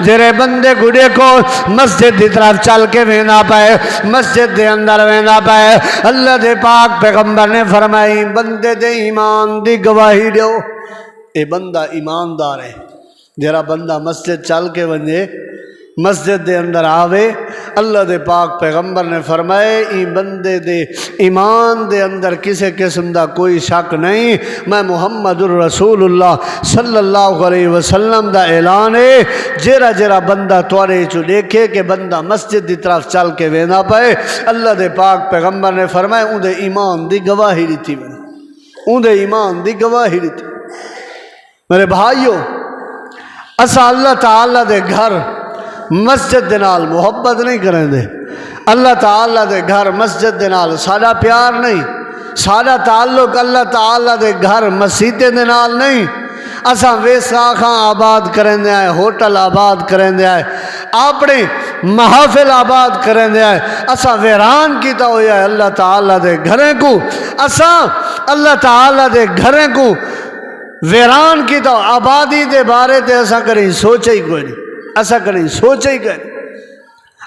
جرے بندے کو دیکھو مسجد دی طرف چل کے وینا پائے, مسجد دے اندر وینا پائے, اللہ دے پاک پیغمبر نے فرمائی بندے دے ایمان دی گواہی دیو. اے بندہ ایماندار ہے. جرا بندہ مسجد چل کے ونجے مسجد دے اندر آوے اللہ دے پاک پیغمبر نے فرمائے ای بندے دے ایمان دے اندر کسی قسم دا کوئی شک نہیں. میں محمد الرسول اللہ صلی اللہ علیہ وسلم دا اعلان ہے جیرا جیرا بندہ توارے چو دیکھے کہ بندہ مسجد دی طرف چل کے وینا پائے اللہ دے پاک پیغمبر نے فرمائے اون دے ایمان دی گواہی دیتی. میں اون دے ایمان دی گواہی دیتی. میرے بھائیو اسا اللہ تعالیٰ دے گھر مسجد دے نال محبت نہیں کریں دے. اللہ تعالیٰ دے گھر مسجد دے نال ساڈا پیار نہیں, ساڈا تعلق اللہ تعالیٰ دے گھر مسجد دے نال نہیں. اساں ویساخاں آباد کریں دے آئے, ہوٹل آباد کریں دے آئے, اپنے محافل آباد کریں دے آئے. اساں ویران کیتا ہویا ہے اللہ تعالیٰ دے گھریں کو. اساں اللہ تعالیٰ دے گھریں کو ویران کیتا آبادی دے بارے تے اساں کریں سوچے ہی کوئی نہیں, ایسا کریں سوچے ہی کریں.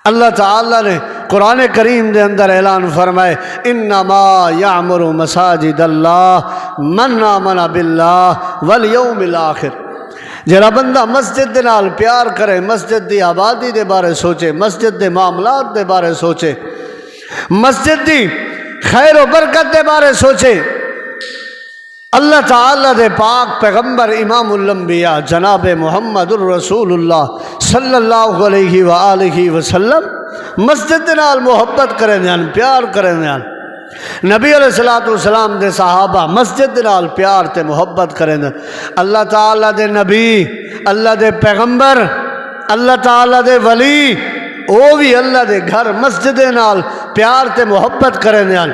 اللہ تعالیٰ نے قرآن کریم دے اندر اعلان فرمائے انما یعمر مساجد اللہ من آمن باللہ والیوم الآخر. جرا بندہ مسجد دے نال پیار کرے, مسجد دی آبادی دے بارے سوچے, مسجد دے معاملات دے بارے سوچے, مسجد دی خیر و برکت دے بارے سوچے. اللہ تعالیٰ دے پاک پیغمبر امام الانبیاء جناب محمد الرسول اللہ صلی اللہ علیہ وآلہ وسلم مسجد دے نال محبت کریں دیان, پیار کریں دیان. نبی علیہ السلام دے صحابہ مسجد دے نال پیار تے محبت کریں دیان. اللہ تعالیٰ دے نبی, اللہ دے پیغمبر, اللہ تعالیٰ دے ولی او بھی اللہ دے گھر مسجد دے نال پیار تے محبت کریں دیان.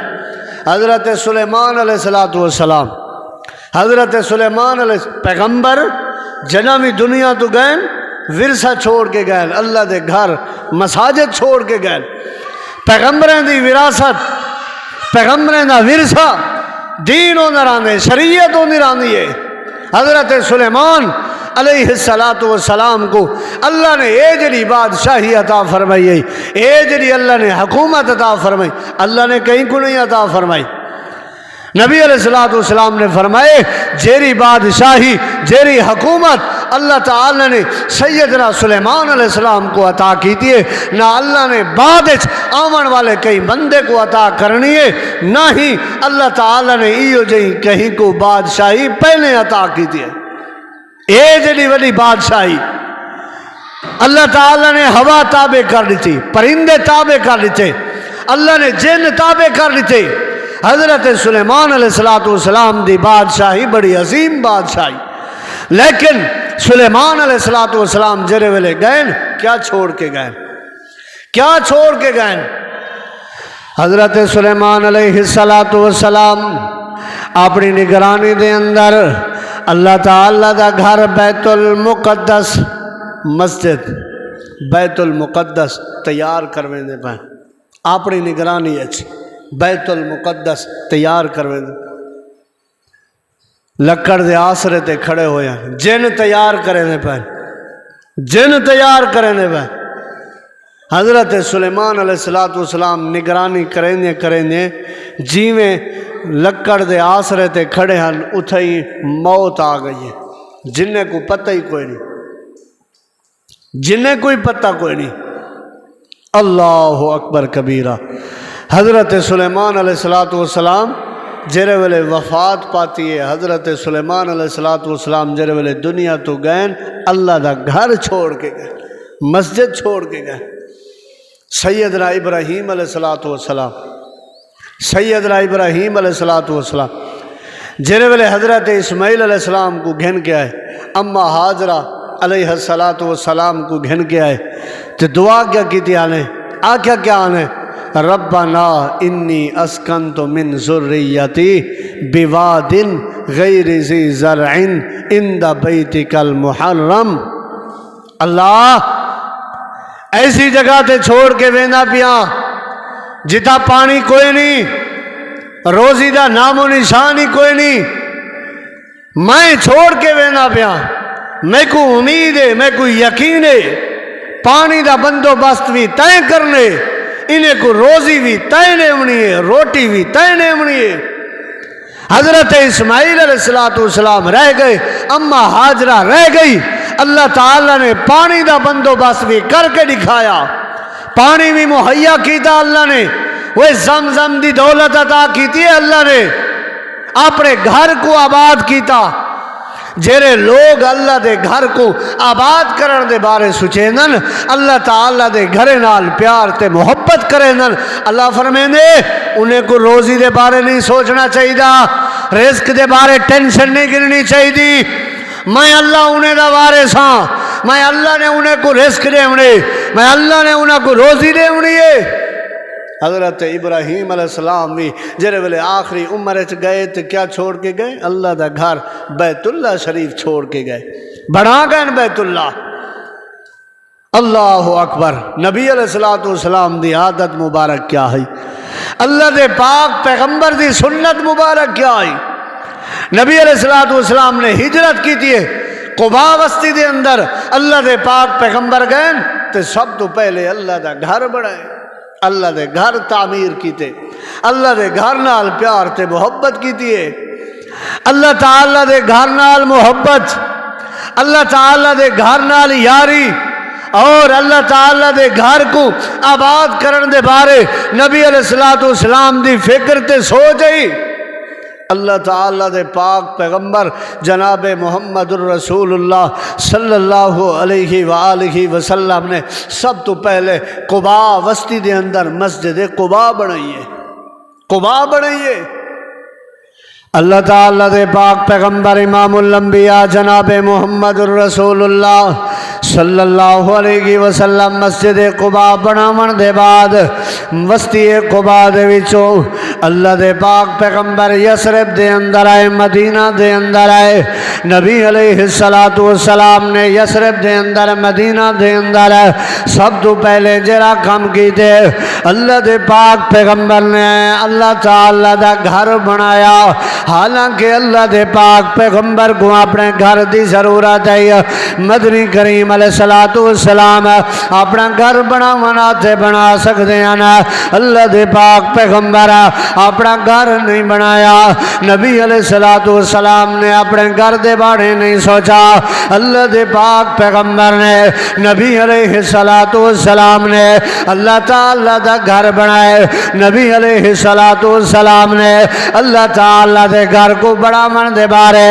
حضرت سلیمان علیہ السلام, حضرت سلیمان علیہ پیغمبر جنامی دنیا تو گئے, ورثہ چھوڑ کے گئے, اللہ دے گھر مساجد چھوڑ کے گئے. پیغمبریں دی وراثت, پیغمبریں دا ورثہ دین و نرانے, شریعت و نرانی ہے. حضرت سلیمان علیہ السلام کو اللہ نے اے جڑی بادشاہی عطا فرمائی ہے, اے جڑی اللہ نے حکومت عطا فرمائی, اللہ نے کہیں کو نہیں عطا فرمائی. نبی علیہ السلام نے فرمائے جیری بادشاہی, جیری حکومت اللہ تعالیٰ نے سیدنا سلیمان علیہ السلام کو عطا کی تھی, نہ اللہ نے بعد آمن والے کئی بندے کو عطا کرنی ہے, نہ ہی اللہ تعالیٰ نے ایو جہی کہیں کو بادشاہی پہلے عطا کی تھی. اے جڑی ولی بادشاہی اللہ تعالیٰ نے ہوا تابع کر لی تھی, پرندے تابع کر لی تھے, اللہ نے جن تابع کر لی تھے, حضرت سلیمان علیہ السلام دی بادشاہی بڑی عظیم بادشاہی، لیکن سلیمان علیہ السلام جرے ویلے گئے کیا چھوڑ کے گئے، کیا چھوڑ کے گئے؟ حضرت سلیمان علیہ السلام اپنی نگرانی دے اندر اللہ تعالیٰ دا گھر بیت المقدس، مسجد بیت المقدس تیار کرویں دے پائیں، اپنی نگرانی اچھ بیت المقدس تیار کرویں دے، لکڑ دے آسرے تے کھڑے ہویا، جن تیار کریں دے پائیں، جن تیار کریں دے پائیں۔ حضرت سلیمان علیہ السلام نگرانی کریں دے جیویں لکڑ دے آسرے تے کھڑے ہن اتھے ہی موت آ گئی ہے، جنہیں کو پتہ ہی کوئی نہیں، جنہیں کوئی پتہ کوئی نہیں۔ اللہ اکبر کبیرہ۔ حضرت سلیمان علیہ السلام جرے ویلے وفات پاتی ہے، حضرت سلیمان علیہ السلام جرے ویلے دنیا تو گئن، اللہ دا گھر چھوڑ کے گئے، مسجد چھوڑ کے گئے۔ سیدنا ابراہیم علیہ السلام، سیدنا ابراہیم علیہ السلام جرے ویلے حضرت اسماعیل علیہ السلام کو گھن کے آئے، اما حاجرہ علیہ السلام کو گھن کے آئے تو دعا کیا کی آنے، کیا آنے؟ ربنا انی اسکنت من ذریتی بواد غیر ذی زرع عند بیتک المحرم۔ اللہ ایسی جگہ تے چھوڑ کے وینا پیا جتا پانی کوئی نہیں، روزی دا نام و نشان ہی کوئی نہیں، میں چھوڑ کے وینا پیا، میں کو امید ہے، میں کو یقین ہے، پانی دا بندوبست بھی طے کرنے، انہیں کو روزی بھی طے نیمنی ہے، روٹی بھی طے نیمنی ہے۔ حضرت اسماعیل علیہ السلام رہ گئے، اما حاجرہ رہ گئی، اللہ تعالیٰ نے پانی دا بندوبست بھی کر کے دکھایا، پانی بھی مہیا کیتا اللہ نے، وہ زمزم دی دولت عطا کیتی ہے اللہ نے، اپنے گھر کو آباد کیتا۔ جیرے لوگ اللہ دے گھر کو آباد کرن دے بارے سچینن، اللہ تعالیٰ دے گھرے نال پیار تے محبت کرینن، اللہ فرمینے انہیں کو روزی دے بارے نہیں سوچنا چاہیے، رزق دے بارے ٹینشن نہیں گرنی چاہیے، میں اللہ انہیں دا وارث ہاں، میں اللہ نے انہیں کو رزق دے ہونے، میں اللہ نے انہیں کو روزی دے ہونی ہے۔ حضرت ابراہیم علیہ السلام بھی جرے ویلے آخری عمر گئے تو کیا چھوڑ کے گئے؟ اللہ دا گھر بیت اللہ شریف چھوڑ کے گئے، بڑھا گئے بیت اللہ۔ اللہ اکبر۔ نبی علیہ السلام دی عادت مبارک کیا ہے، اللہ دے پاک پیغمبر دی سنت مبارک کیا ہے۔ نبی علیہ السلام نے ہجرت کی تھی قبا بستی دے اندر، اللہ دے پاک پیغمبر گئے تو سب تو پہلے اللہ دا گھر بڑھائے، اللہ دے گھر تعمیر کیتے، اللہ دے گھر نال پیار تے محبت کیتی ہے، اللہ تعالیٰ دے گھر نال محبت، اللہ تعالیٰ دے گھر نال یاری، اور اللہ تعالیٰ دے گھر کو آباد کرن دے بارے نبی علیہ السلام دی فکر تے سوچ ہی۔ اللہ تعالیٰ دے پاک پیغمبر جناب محمد الرسول اللہ صلی اللہ علیہ وآلہ وسلم نے سب تو پہلے قبا وسطی دے اندر مسجد قبا بنائیے، قبا بنائیے۔ اللہ تعالیٰ دے پاک پیغمبر امام الانبیاء جناب محمد الرسول اللہ صلی اللہ علیہ وسلم مسجد قبا بناون دے بعد وسطی قبا دے وچوں اللہ دے پاک پیغمبر یثرب دے اندر آئے، مدینہ دے اندر آئے۔ نبی علیہ السلام نے یثرب دے اندر مدینہ دے اندر سب تو پہلے جرا کم کی دے اللہ دے پاک پیغمبر نے اللہ تعالیٰ دا گھر بنایا۔ حالانکہ اللہ دے پاک پیغمبر کو اپنے گھر دی ضرورت ہے، مدنی کریم علیہ السلام اپنا گھر بنا تے بنا سکتے ہیں، اللہ دے پاک پیغمبر اپنا گھر نہیں بنایا، نبی علیہ السلام نے اپنے گھر دے بارے نہیں سوچا، اللہ دے پاک پیغمبر نے نبی علیہ السلام نے اللہ تعالیٰ دا گھر بنائے، نبی علیہ السلام نے اللہ تعالیٰ دے گھر کو بڑا من دے بارے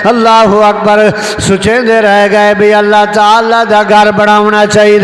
اللہ اکبر سچے دے رہ گئے بھی اللہ تعالیٰ دا گھر بڑا ہونا چاہیے۔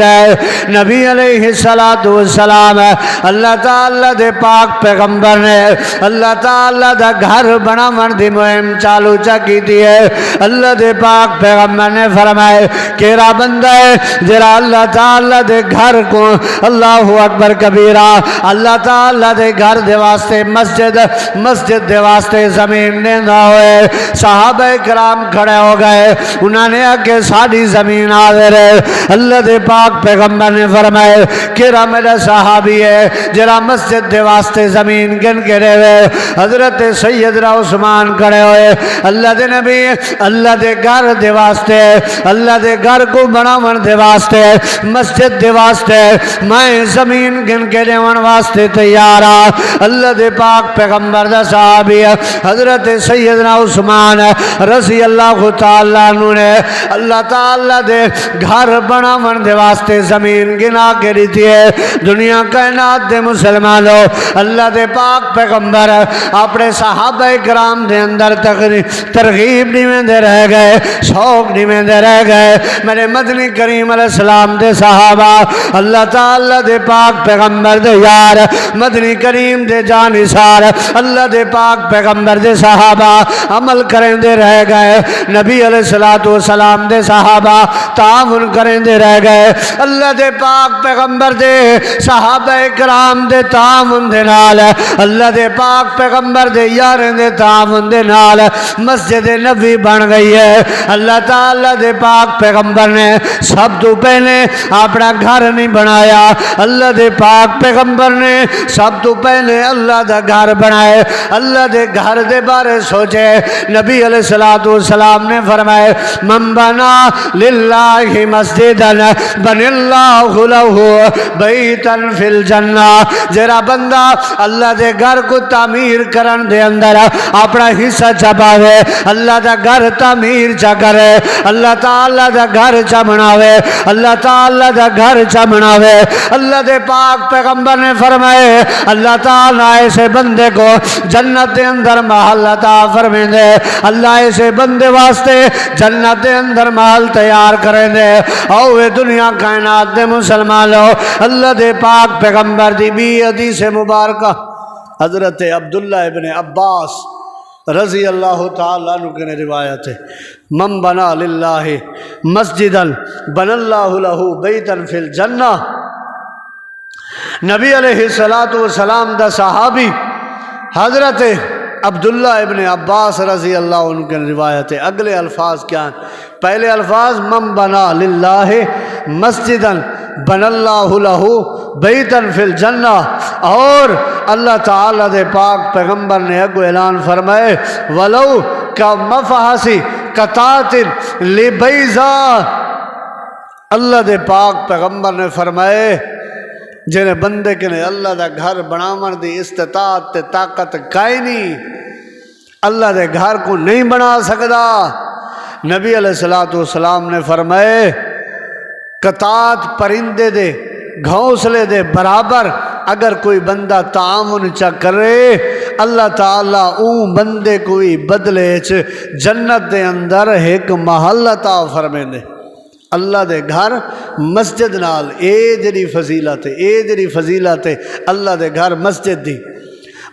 نبی علیہ السلام اللہ تعالیٰ دے پاک پیغمبر نے اللہ تعالی دا گھر بناون دی مہم چالو کی ہے۔ اللہ دے پاک پیغمبر نے فرمائے کیڑا بندہ ہے جڑا اللہ تعالی دے گھر کو اللہ اکبر کبیرہ اللہ تعالی دے گھر دے واسطے مسجد دے واسطے زمین دینا ہوئے۔ صحابہ کرام کھڑے ہو گئے، انہوں نے آگے ساری زمین حاضر ہے۔ اللہ دے پاک پیغمبر نے فرمائے کیڑا میرا صحابی ہے جڑا مسجد دے واسطے زمین گن کے رہے۔ حضرت سیدنا عثمان کھڑے ہوئے، اللہ دے نبی اللہ دے گھر دے واسطے اللہ دے گھر کو بناون دے واسطے مسجد دے واسطے میں زمین گن کے دیون واسطے تیار ہاں۔ اللہ دے پاک پیغمبر دا صحابی حضرت سیدنا عثمان رضی اللہ تعالیٰ عنہ نے اللہ تعالیٰ دے گھر بناون دے واسطے زمین گنا کے دیتی ہے۔ دنیا کائنات دے مسلمانوں اللہ دے پاک پیغمبر اپنے صحابہ کرام دے اندر ترغیب نہیں دے رہ گئے، شوق نہیں دے رہ گئے۔ میرے مدنی کریم علیہ السلام دے صحابہ اللہ تعالیٰ دے پاک پیغمبر دے یار مدنی کریم دے جانثار اللہ دے پاک پیغمبر دے صحابہ عمل کریں دے رہ گئے۔ نبی علیہ السلام دے صحابہ تعاون کریں دے رہ گئے۔ اللہ دے پاک پیغمبر دے صحابہ کرام دے تعاون دے نال اللہ دے پاک پیغمبر دے یاریں دے تعاون دے نال مسجد نبی بن گئی ہے۔ اللہ تعالیٰ دے پاک پیغمبر نے سب تو پہلے اپنا گھر نہیں بنایا، اللہ دے پاک پیغمبر نے سب تو پہلے اللہ دا گھر بنائے، اللہ دے گھر دے بارے سوچے۔ نبی علیہ السلام نے فرمائے من بنا للہ مسجدا بن اللہ لہ بیتا فی الجنہ، جرا بندہ اللہ دے گھر کو تعمیر کرن دے اندر اپنا حصہ چھپاوے، اللہ دا گھر تعمیر چا کرے، اللہ تعالیٰ دا گھر چا بناوے، اللہ تعالیٰ دا گھر چا بناوے۔ اللہ دے پاک پیغمبر نے فرمائے اللہ تعالیٰ ایسے بندے کو جنت دے اندر محل عطا فرمائیں دے، اللہ ایسے بندے واسطے جنت دے اندر محل تیار کریں دے۔ اوے دنیا کائنات دے مسلمانوں اللہ دے پاک پیغمبر دی بھی حدیث مبارکہ حضرت عبداللہ ابن عباس رضی اللہ تعالیٰ عنہ کے روایت ہے من بنا للہ مسجدا بن اللہ لہ بیتا فی الجنہ۔ نبی علیہ السلام دا صحابی حضرت عبداللہ ابن عباس رضی اللہ عنہ کے روایت ہے۔ اگلے الفاظ کیا ہیں؟ پہلے الفاظ من بنا للہ مسجدا بن اللہ لہ بیتا فی الجنہ، اور اللہ تعالیٰ دے پاک پیغمبر نے اگو اعلان فرمائے ولو کا مفحسی قطعت لبیضا۔ اللہ دے پاک پیغمبر نے فرمائے جنہیں بندے کے نے اللہ دا گھر بناون دی استطاعت تے طاقت کائیں نہیں، اللہ دے گھر کو نہیں بنا سکتا۔ نبی علیہ السلام نے فرمائے قطعت پرندے دے گھونسلے دے برابر اگر کوئی بندہ تعاون چا کرے اللہ تعالیٰ اون بندے کوئی بدلے جنت دے اندر ایک محل عطا فرمائیں دے۔ اللہ دے گھر مسجد نال اے جڑی فضیلت ہے، اے جڑی فضیلت ہے اللہ دے گھر مسجد دی۔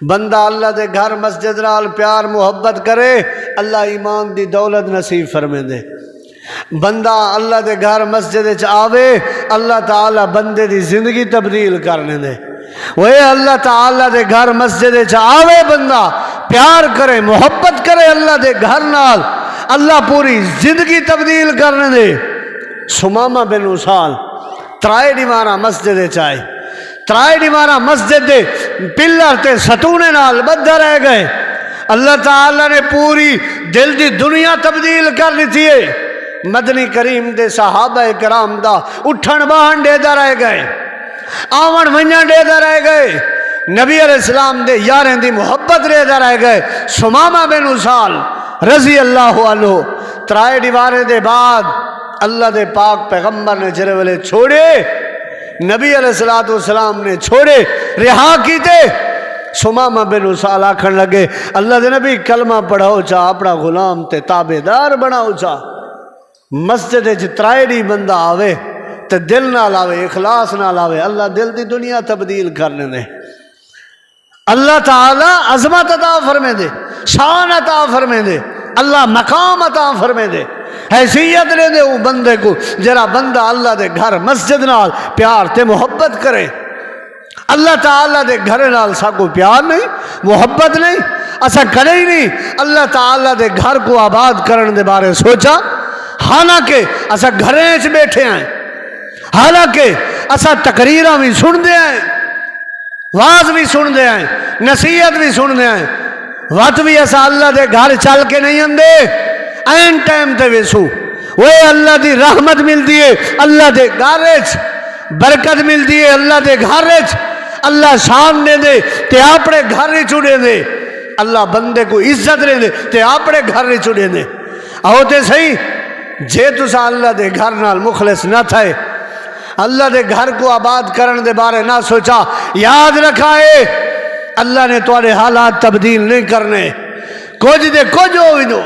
بندہ اللہ دے گھر مسجد نال پیار محبت کرے اللہ ایمان دی دولت نصیب فرمائیں دے۔ بندہ اللہ دے گھر مسجد آوے اللہ تعالیٰ بندے دی زندگی تبدیل کرنے دے۔ وہ اللہ تعالیٰ دے گھر مسجد آوے بندہ پیار کرے محبت کرے اللہ دے گھر نال اللہ پوری زندگی تبدیل کرنے دے۔ سمامہ بن اسال ترائے دیوارہ مسجد چائے، ترائے دیوارہ مسجد دے پلر تے ستونے نال بدھا رہ گئے، اللہ تعالیٰ نے پوری دل دی دنیا تبدیل کر لیتی ہے۔ مدنی کریم دے صحابہ کرام دا اٹھن باہن دے دا رہ گئے، آون ونجن دے دا رہ گئے، نبی علیہ السلام دے یاریں دی محبت دے دا رہ گئے۔ سمامہ بن اسال رضی اللہ عنہ ترائے دیوارے دے بعد اللہ دے پاک پیغمبر نے جرے والے چھوڑے، نبی علیہ السلام نے چھوڑے رہا کیتے۔ سمامہ بن اسال آکھن لگے اللہ دے نبی کلمہ پڑھاؤ چاہ اپنا غلام تے تابعدار بناؤ چاہ۔ مسجد ترائے دی بندہ آوے تے دل نہ لاوے اخلاص نہ لاوے اللہ دل دی دنیا تبدیل کرنے دے۔ اللہ تعالیٰ عظمت عطا فرمے دے، شان عطا فرمے دے، اللہ مقام عطا فرمے دے، حیثیت لے دے وہ بندے کو جرا بندہ اللہ دے گھر مسجد نال پیار تے محبت کرے۔ اللہ تعالیٰ دے گھر نال ساکو پیار نہیں، محبت نہیں، اسا کرے ہی نہیں۔ اللہ تعالیٰ دے گھر کو آباد کرن دے بارے سوچا، حالانکہ اسا گھریں چ بیٹھے ہیں، حالانکہ اسا تقریراں بھی سن دے ہیں، واز بھی سن دے ہیں، نصیحت بھی سن دے ہیں، وقت بھی اسا اللہ دے گھر چل کے نہیں اندے، این ٹائم تے ویسو وہ اللہ دی رحمت ملتی ہے، اللہ دے گھر برکت ملتی ہے، اللہ دے گھر اللہ شان دے دے تے اپنے گھر چڑے دے، اللہ بندے کو عزت دے دے تے اپنے گھر چڑے دے۔ آؤ تے صحیح جے تسا اللہ دے گھر نال مخلص نہ تھے، اللہ دے گھر کو آباد کرن دے بارے نہ سوچا، یاد رکھا ہے اللہ نے تمہارے حالات تبدیل نہیں کرنے، کچھ دے کچھ ہو بھی دو،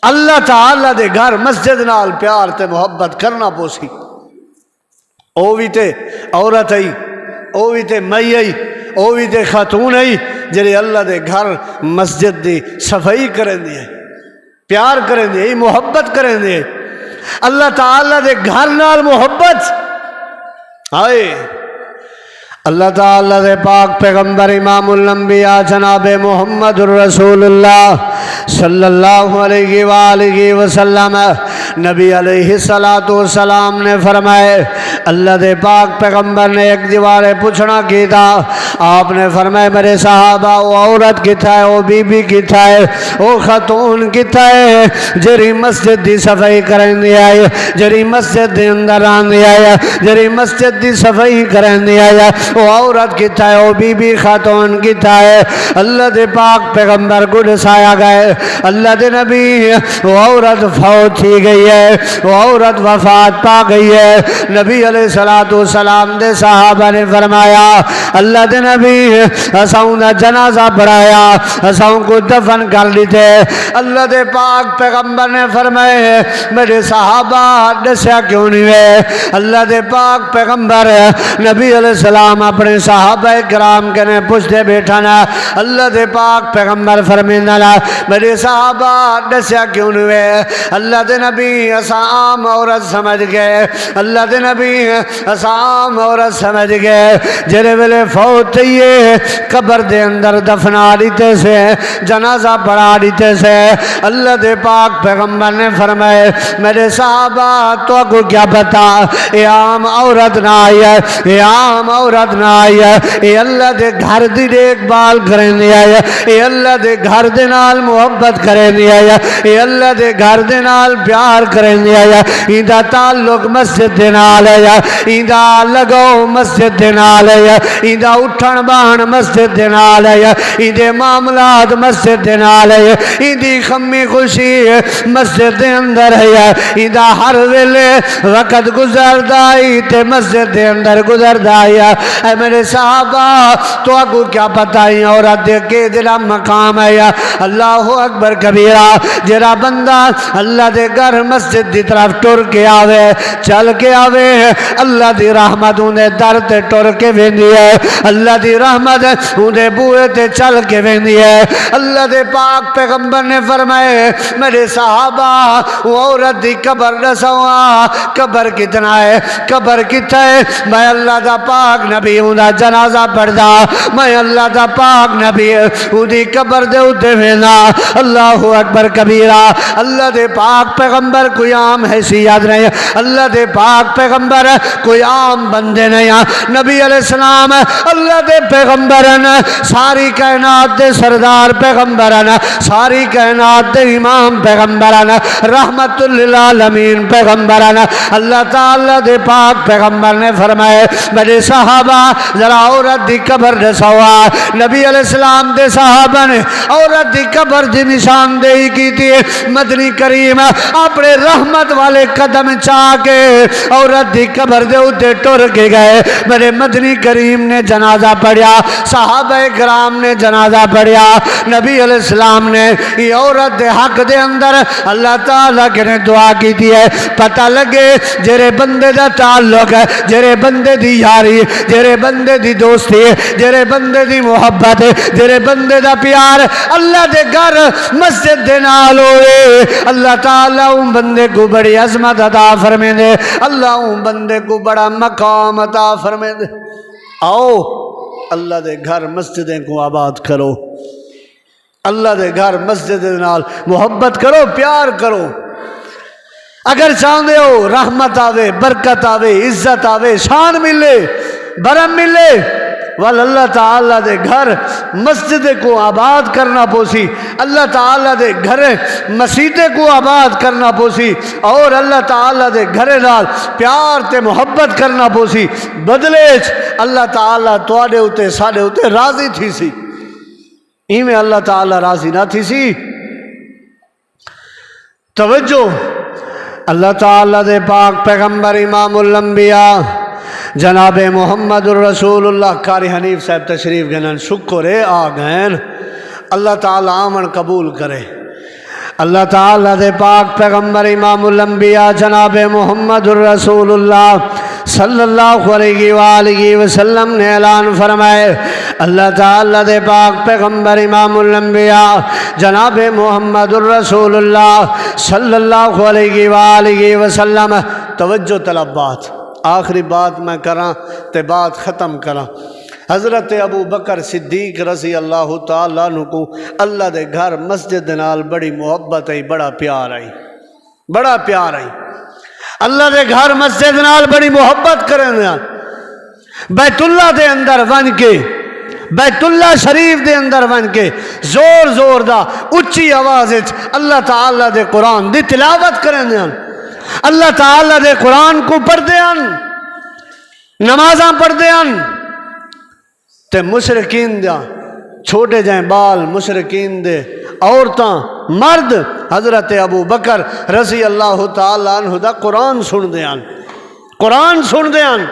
اللہ تعالیٰ دے گھر مسجد نال پیار تے محبت کرنا پوسی۔ او بھی تے عورت آئی، او بھی تے مئی آئی، او بھی تے خاتون آئی جڑے اللہ دے گھر مسجد دی صفائی کریں دے، پیار کریں دے، محبت کریں دے، اللہ تعالیٰ دے گھر نال محبت آئے۔ اللہ تعالیٰ دے پاک پیغمبر امام الانبیاء جناب محمد الرسول اللہ صلی اللہ علیہ وآلہ وسلم نبی علیہ السلام نے فرمائے، اللہ دے پاک پیغمبر نے ایک دیوارے پوچھنا کی تھا، آپ نے فرمائے میرے صحابہ وہ عورت کتا ہے، وہ بی بی کتا ہے، وہ خاتون کتا ہے جری مسجد دی صفائی کریں دی آئی، جری مسجد دی اندر آن دی آئی، جری مسجد دی صفائی کریں دی آئی، وہ عورت کتا ہے، وہ بی بی خاتون کتا ہے۔ اللہ دے پاک پیغمبر کو دسایا گئے، اللہ دے نبی وہ عورت فوت تھی گئی ہے، وہ عورت وفات پا گئی ہے۔ نبی علیہ السلام دے صحابہ نے فرمایا اللہ دے نبی اساؤں دا جنازہ پڑھایا، اساؤں کو دفن کر لیتے۔ اللہ دے پاک پیغمبر نے فرمائے میرے صحابہ دسیا کیوں نہیں ہے؟ اللہ دے پاک پیغمبر نبی علیہ السلام اپنے صحابہ کرام کے نے پوچھتے بیٹھا نا، اللہ دے پاک پیغمبر فرمینا نا میرے صحابہ دسیا کیوں نہیں ہے؟ اللہ دے نبی اسا عام عورت سمجھ گئے، اللہ دے نبی اسا عام عورت سمجھ گئے، جرے ویلے فوت تیئے قبر دے اندر دفنا دیتے سے، جنازہ پڑھا دیتے سے۔ اللہ دے پاک پیغمبر نے فرمائے میرے صحابہ تو کو کیا پتا یہ عام عورت نہ آئی ہے، یہ عام عورت نہ آئی ہے، یہ اللہ دے گھر دی دیکھ بھال کریں دی آئی ہے، یہ اللہ دے گھر دے نال محبت کریں دی آئی ہے، یہ اللہ دے گھر دے نال پیار کریں دی آئی ہے، ایندہ تعلق مسجد دے نال ہے، ایندہ لگو مسجد دے نال ہے، ایندہ اٹھن بان مسجد دے نال ہے، ایندے معاملات مسجد دے نال ہے، ایندی خمی خوشی مسجد دے اندر ہے، ایندہ ہر ویلے وقت گزر دائی تے مسجد دے اندر گزر دائی۔ اے میرے صحابہ تو آگو کیا پتہ ہی عورت دے کے جرا مقام ہے، اللہ اکبر کبیرہ، جرا بندہ اللہ دے گھر مسجد دی طرف ٹر کے آوے، چل کے آوے، اللہ دی رحمت انہیں در تے ٹر کے ویندی ہے، اللہ دی رحمت انہیں بوئے تے چل کے ویندی ہے۔ اللہ دے پاک پیغمبر نے فرمائے میرے صحابہ وہ عورت دی قبر رسوا، قبر کتنا ہے، قبر کتنا ہے، میں اللہ دا پاک نبی انہا جنازہ پڑھدا، میں اللہ دا پاک نبی انہی قبر دے اتے وینا۔ اللہ اکبر کبیرہ، اللہ دے پاک پیغمبر کوئی عام حیثیت نہیں، اللہ دے پاک پیغمبر کوئی عام بندے نہیں، نبی علیہ السلام اللہ دے پیغمبرن، ساری کائنات دے سردار پیغمبرن، ساری کائنات دے امام پیغمبرن، رحمت للعالمین پیغمبرن۔ اللہ تعالیٰ دے پاک پیغمبر نے فرمائے میرے صحابہ ذرا عورت دی قبر دسوا۔ نبی علیہ السلام دے صحابہ نے عورت دی قبر دی نشاندہی کی تھی، مدنی کریم اپنے رحمت والے قدم چاہ کے عورت دی قبر دے اتے ٹر کے گئے میرے مدنی کریم نے جنازہ پڑھیا صحابہ کرام نے جنازہ پڑھیا نبی علیہ السلام نے یہ عورت دے حق دے اندر اللہ تعالیٰ کے نے دعا کی دی ہے پتہ لگے جرے بندے دا تعلق ہے جرے بندے دی یاری جرے بندے دی دوستی جرے بندے دی محبت جرے بندے دا پیار اللہ دے گھر مسجد دے نال ہوئے اللہ تعالیٰ ان بندے کو بڑی عظمت عطا فرمے دے اللہ ان بندے کو بڑا مقام عطا فرمے دے آؤ اللہ دے گھر مسجدیں کو آباد کرو اللہ دے گھر مسجد دے نال محبت کرو پیار کرو اگر چاہتے ہو رحمت آوے برکت آوے عزت آوے شان ملے برم ملے وال اللہ تعالیٰ دے گھر مسجد کو آباد کرنا پوسی اللہ تعالیٰ دے گھر مسجد کو آباد کرنا پوسی اور اللہ تعالیٰ دے گھر نال پیار تے محبت کرنا پوسی بدلے اللہ تعالیٰ تواڈے اتے ساڈے اتے راضی تھی سی ایویں اللہ تعالیٰ راضی نہ تھی سی توجہ اللہ تعالیٰ دے پاک پیغمبر امام الانبیاء جناب محمد الرسول اللہ قاری حنیف صاحب تشریف گنن شکر آ گئن اللہ تعالیٰ آمن قبول کرے اللہ تعالیٰ دے پاک پیغمبر امام الانبیاء جناب محمد الرسول اللہ صلی اللہ علیہ وآلہ وسلم نے اعلان فرمائے اللہ تعالیٰ دے پاک پیغمبر امام الانبیاء جناب محمد الرسول اللہ صلی اللہ علیہ وآلہ وسلم توجہ طلب بات آخری بات میں کراں تے بات ختم کراں حضرت ابو بکر صدیق رضی اللہ تعالیٰ عنہ کو اللہ دے گھر مسجد نال بڑی محبت آئی بڑا پیار آئی اللہ دے گھر مسجد نال بڑی محبت کریں بیت اللہ دے اندر ون کے بیت اللہ شریف دے اندر ون کے زور زور دا اچھی آواز اللہ تعالیٰ دے قرآن دی تلاوت کریں اللہ تعالیٰ دے قرآن کو پڑھ دیان نمازاں پڑھ دیان تے مشرکین دیا چھوٹے جائیں بال مشرکین دے عورتاں مرد حضرت ابو بکر رضی اللہ تعالیٰ عنہ دا قرآن سن دیان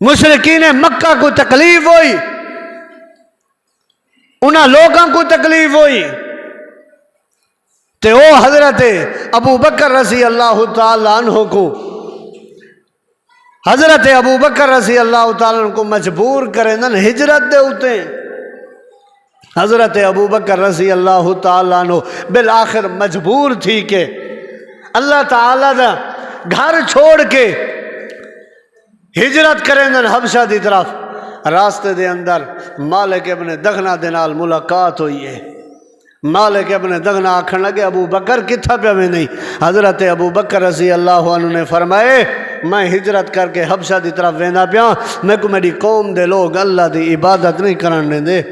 مشرکین مکہ کو تکلیف ہوئی انہاں لوگوں کو تکلیف ہوئی تے او حضرت ابو بکر رضی اللہ تعالیٰ عنہ کو حضرت ابو بکر رضی اللہ تعالیٰ عنہ کو مجبور کریں ہجرت دے ہوتے حضرت ابو بکر رضی اللہ تعالیٰ عنہ بالآخر مجبور تھی کہ اللہ تعالیٰ دا گھر چھوڑ کے ہجرت کریں حبشہ دی طرف راستے دے اندر مالک ابن دغنہ دے نال ملاقات ہوئی ہے مالک ابن دغنہ آکھن لگے ابو بکر کتھا پہ میں نہیں حضرت ابو بکر رضی اللہ عنہ نے فرمائے میں ہجرت کر کے حبشہ دی طرف وینا پیا میں کو میری قوم دے لوگ اللہ دی عبادت نہیں کرنے دے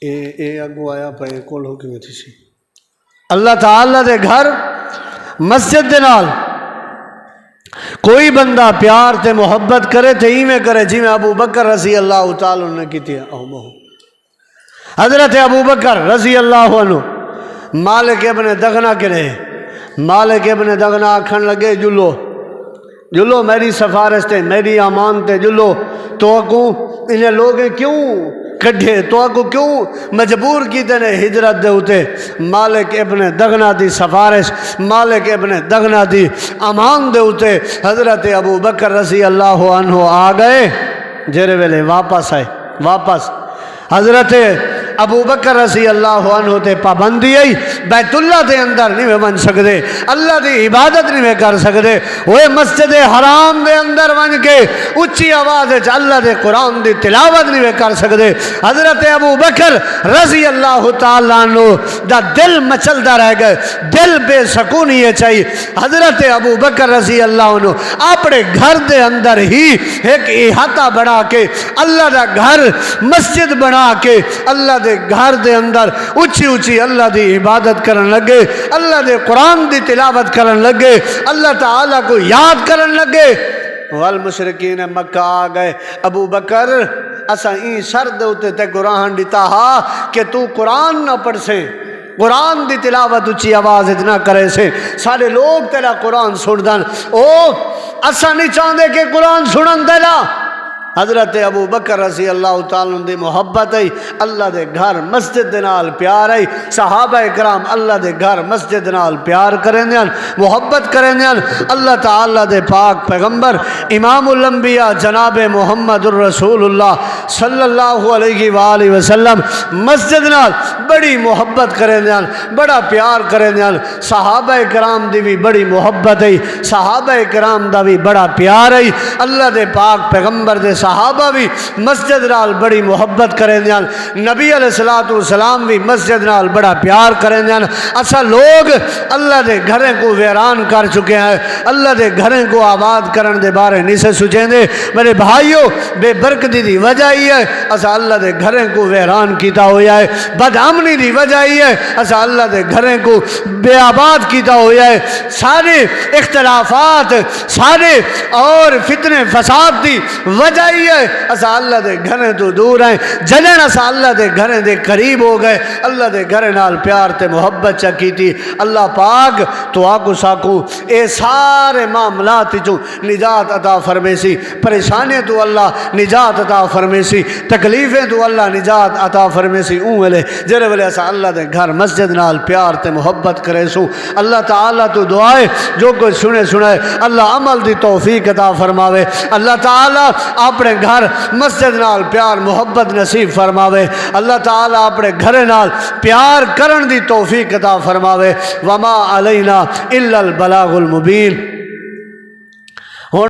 اے اگو آیا پہ کول ہو کی تھی سی اللہ تعالیٰ دے گھر مسجد دے نال کوئی بندہ پیار تے محبت کرے تے ایویں کرے جی میں ابو بکر رضی اللہ تعالیٰ عنہ کی تھی حضرت ابو بکر رضی اللہ عنہ مالک ابن دغنہ کے رہے مالک ابن دغنہ آکھن لگے جلو میری سفارش تے میری امان تے جلو تو اکو انہیں لوگ کیوں کڈھے تو اکو کیوں مجبور کی تے نے ہجرت دے ہوتے مالک ابن دغنہ دی سفارش مالک ابن دغنہ دی امان دے ہوتے حضرت ابو بکر رضی اللہ عنہ آ گئے جیرے ویلے واپس حضرت ابو بکر رضی اللہ عنہ تے پابندی آئی بیت اللہ دے اندر نہیں بن سکتے اللہ دی عبادت نہیں کر سکتے وہ مسجد حرام دے اندر بن کے اچھی آواز اللہ دے قرآن دی تلاوت نہیں کر سکتے حضرت ابو بکر رضی اللہ تعالیٰ عنہ دا دل مچلتا رہ گئے دل بے سکونی چاہیے حضرت ابو بکر رضی اللہ عنہ اپنے گھر دے اندر ہی ایک احاطہ بنا کے اللہ دا گھر مسجد بنا کے اللہ دے گھر دے اندر اچھی اللہ دی عبادت کرن لگے اللہ دے قرآن دی تلاوت کرن لگے اللہ تعالیٰ کو یاد کرن لگے والمشرکین مکہ آ گئے ابو بکر اسا این سر دے اتے تے قرآن دیتا ہا کہ تو قرآن نہ پڑھ سے، قرآن دی تلاوت اچھی آواز اتنا کرے سے سارے لوگ تیرا قرآن سن دن۔ او اسا نہیں چاہتے کہ قرآن سنن دیلا۔ حضرت ابو بکر رضی اللہ تعالیٰ دی محبت ہے، اللہ دے گھر مسجد دے نال پیار ہے، صحابہ کرام اللہ دے گھر مسجد نال پیار کریں دیں، محبت کریں دیں۔ اللہ تعالیٰ دے پاک پیغمبر امام الانبیاء جناب محمد الرسول اللہ صلی اللہ علیہ وآلہ وسلم مسجد نال بڑی محبت کریں دیں، بڑا پیار کریں دیں۔ صحابہ کرام دی بھی بڑی محبت ہے، صحابہ کرام دا بھی بڑا پیار ہے۔ اللہ دے پاک پیغمبر دے صحابہ بھی مسجد نال بڑی محبت کریں دیں، نبی علیہ السلام بھی مسجد نال بڑا پیار کریں دیں۔ اسا لوگ اللہ دے گھریں کو ویران کر چکے ہیں، اللہ دے گھریں کو آباد کرن دے بارے نہیں سے سوچیں دے۔ میرے بھائیوں بے برکتی دی وجہ ہی ہے اسا اللہ دے گھریں کو ویران کیتا ہویا ہے، بدامنی دی وجہ ہی ہے اسا اللہ دے گھریں کو بے آباد کیتا ہویا ہے۔ سارے اختلافات سارے اور فتنے فساد دی وجہ ہی ہے اسا اللہ دے گھریں تو دور ہیں، جلن اسا اللہ دے گھریں دے قریب ہو گئے، اللہ دے گھریں نال پیار تے محبت چکی تھی۔ اللہ پاک تو آکو ساکو اے سارے معاملات جو نجات عطا فرمے سی، پریشانیں تو اللہ نجات عطا فرمے سی، تکلیفیں تو اللہ نجات عطا فرمے سی۔ اون ویلے جرے ویلے اسا اللہ دے گھر مسجد نال پیار تے محبت کرے سو، اللہ تعالیٰ تو دعائے جو کوئی سنے اللہ عمل دی توفیق عطا فرماوے، اللہ تعالیٰ اپنے گھر مسجد نال پیار محبت نصیب فرماوے، اللہ تعالیٰ اپنے گھر نال پیار کرن دی توفیق عطا فرماوے۔ وما علینا الا البلاغ المبین۔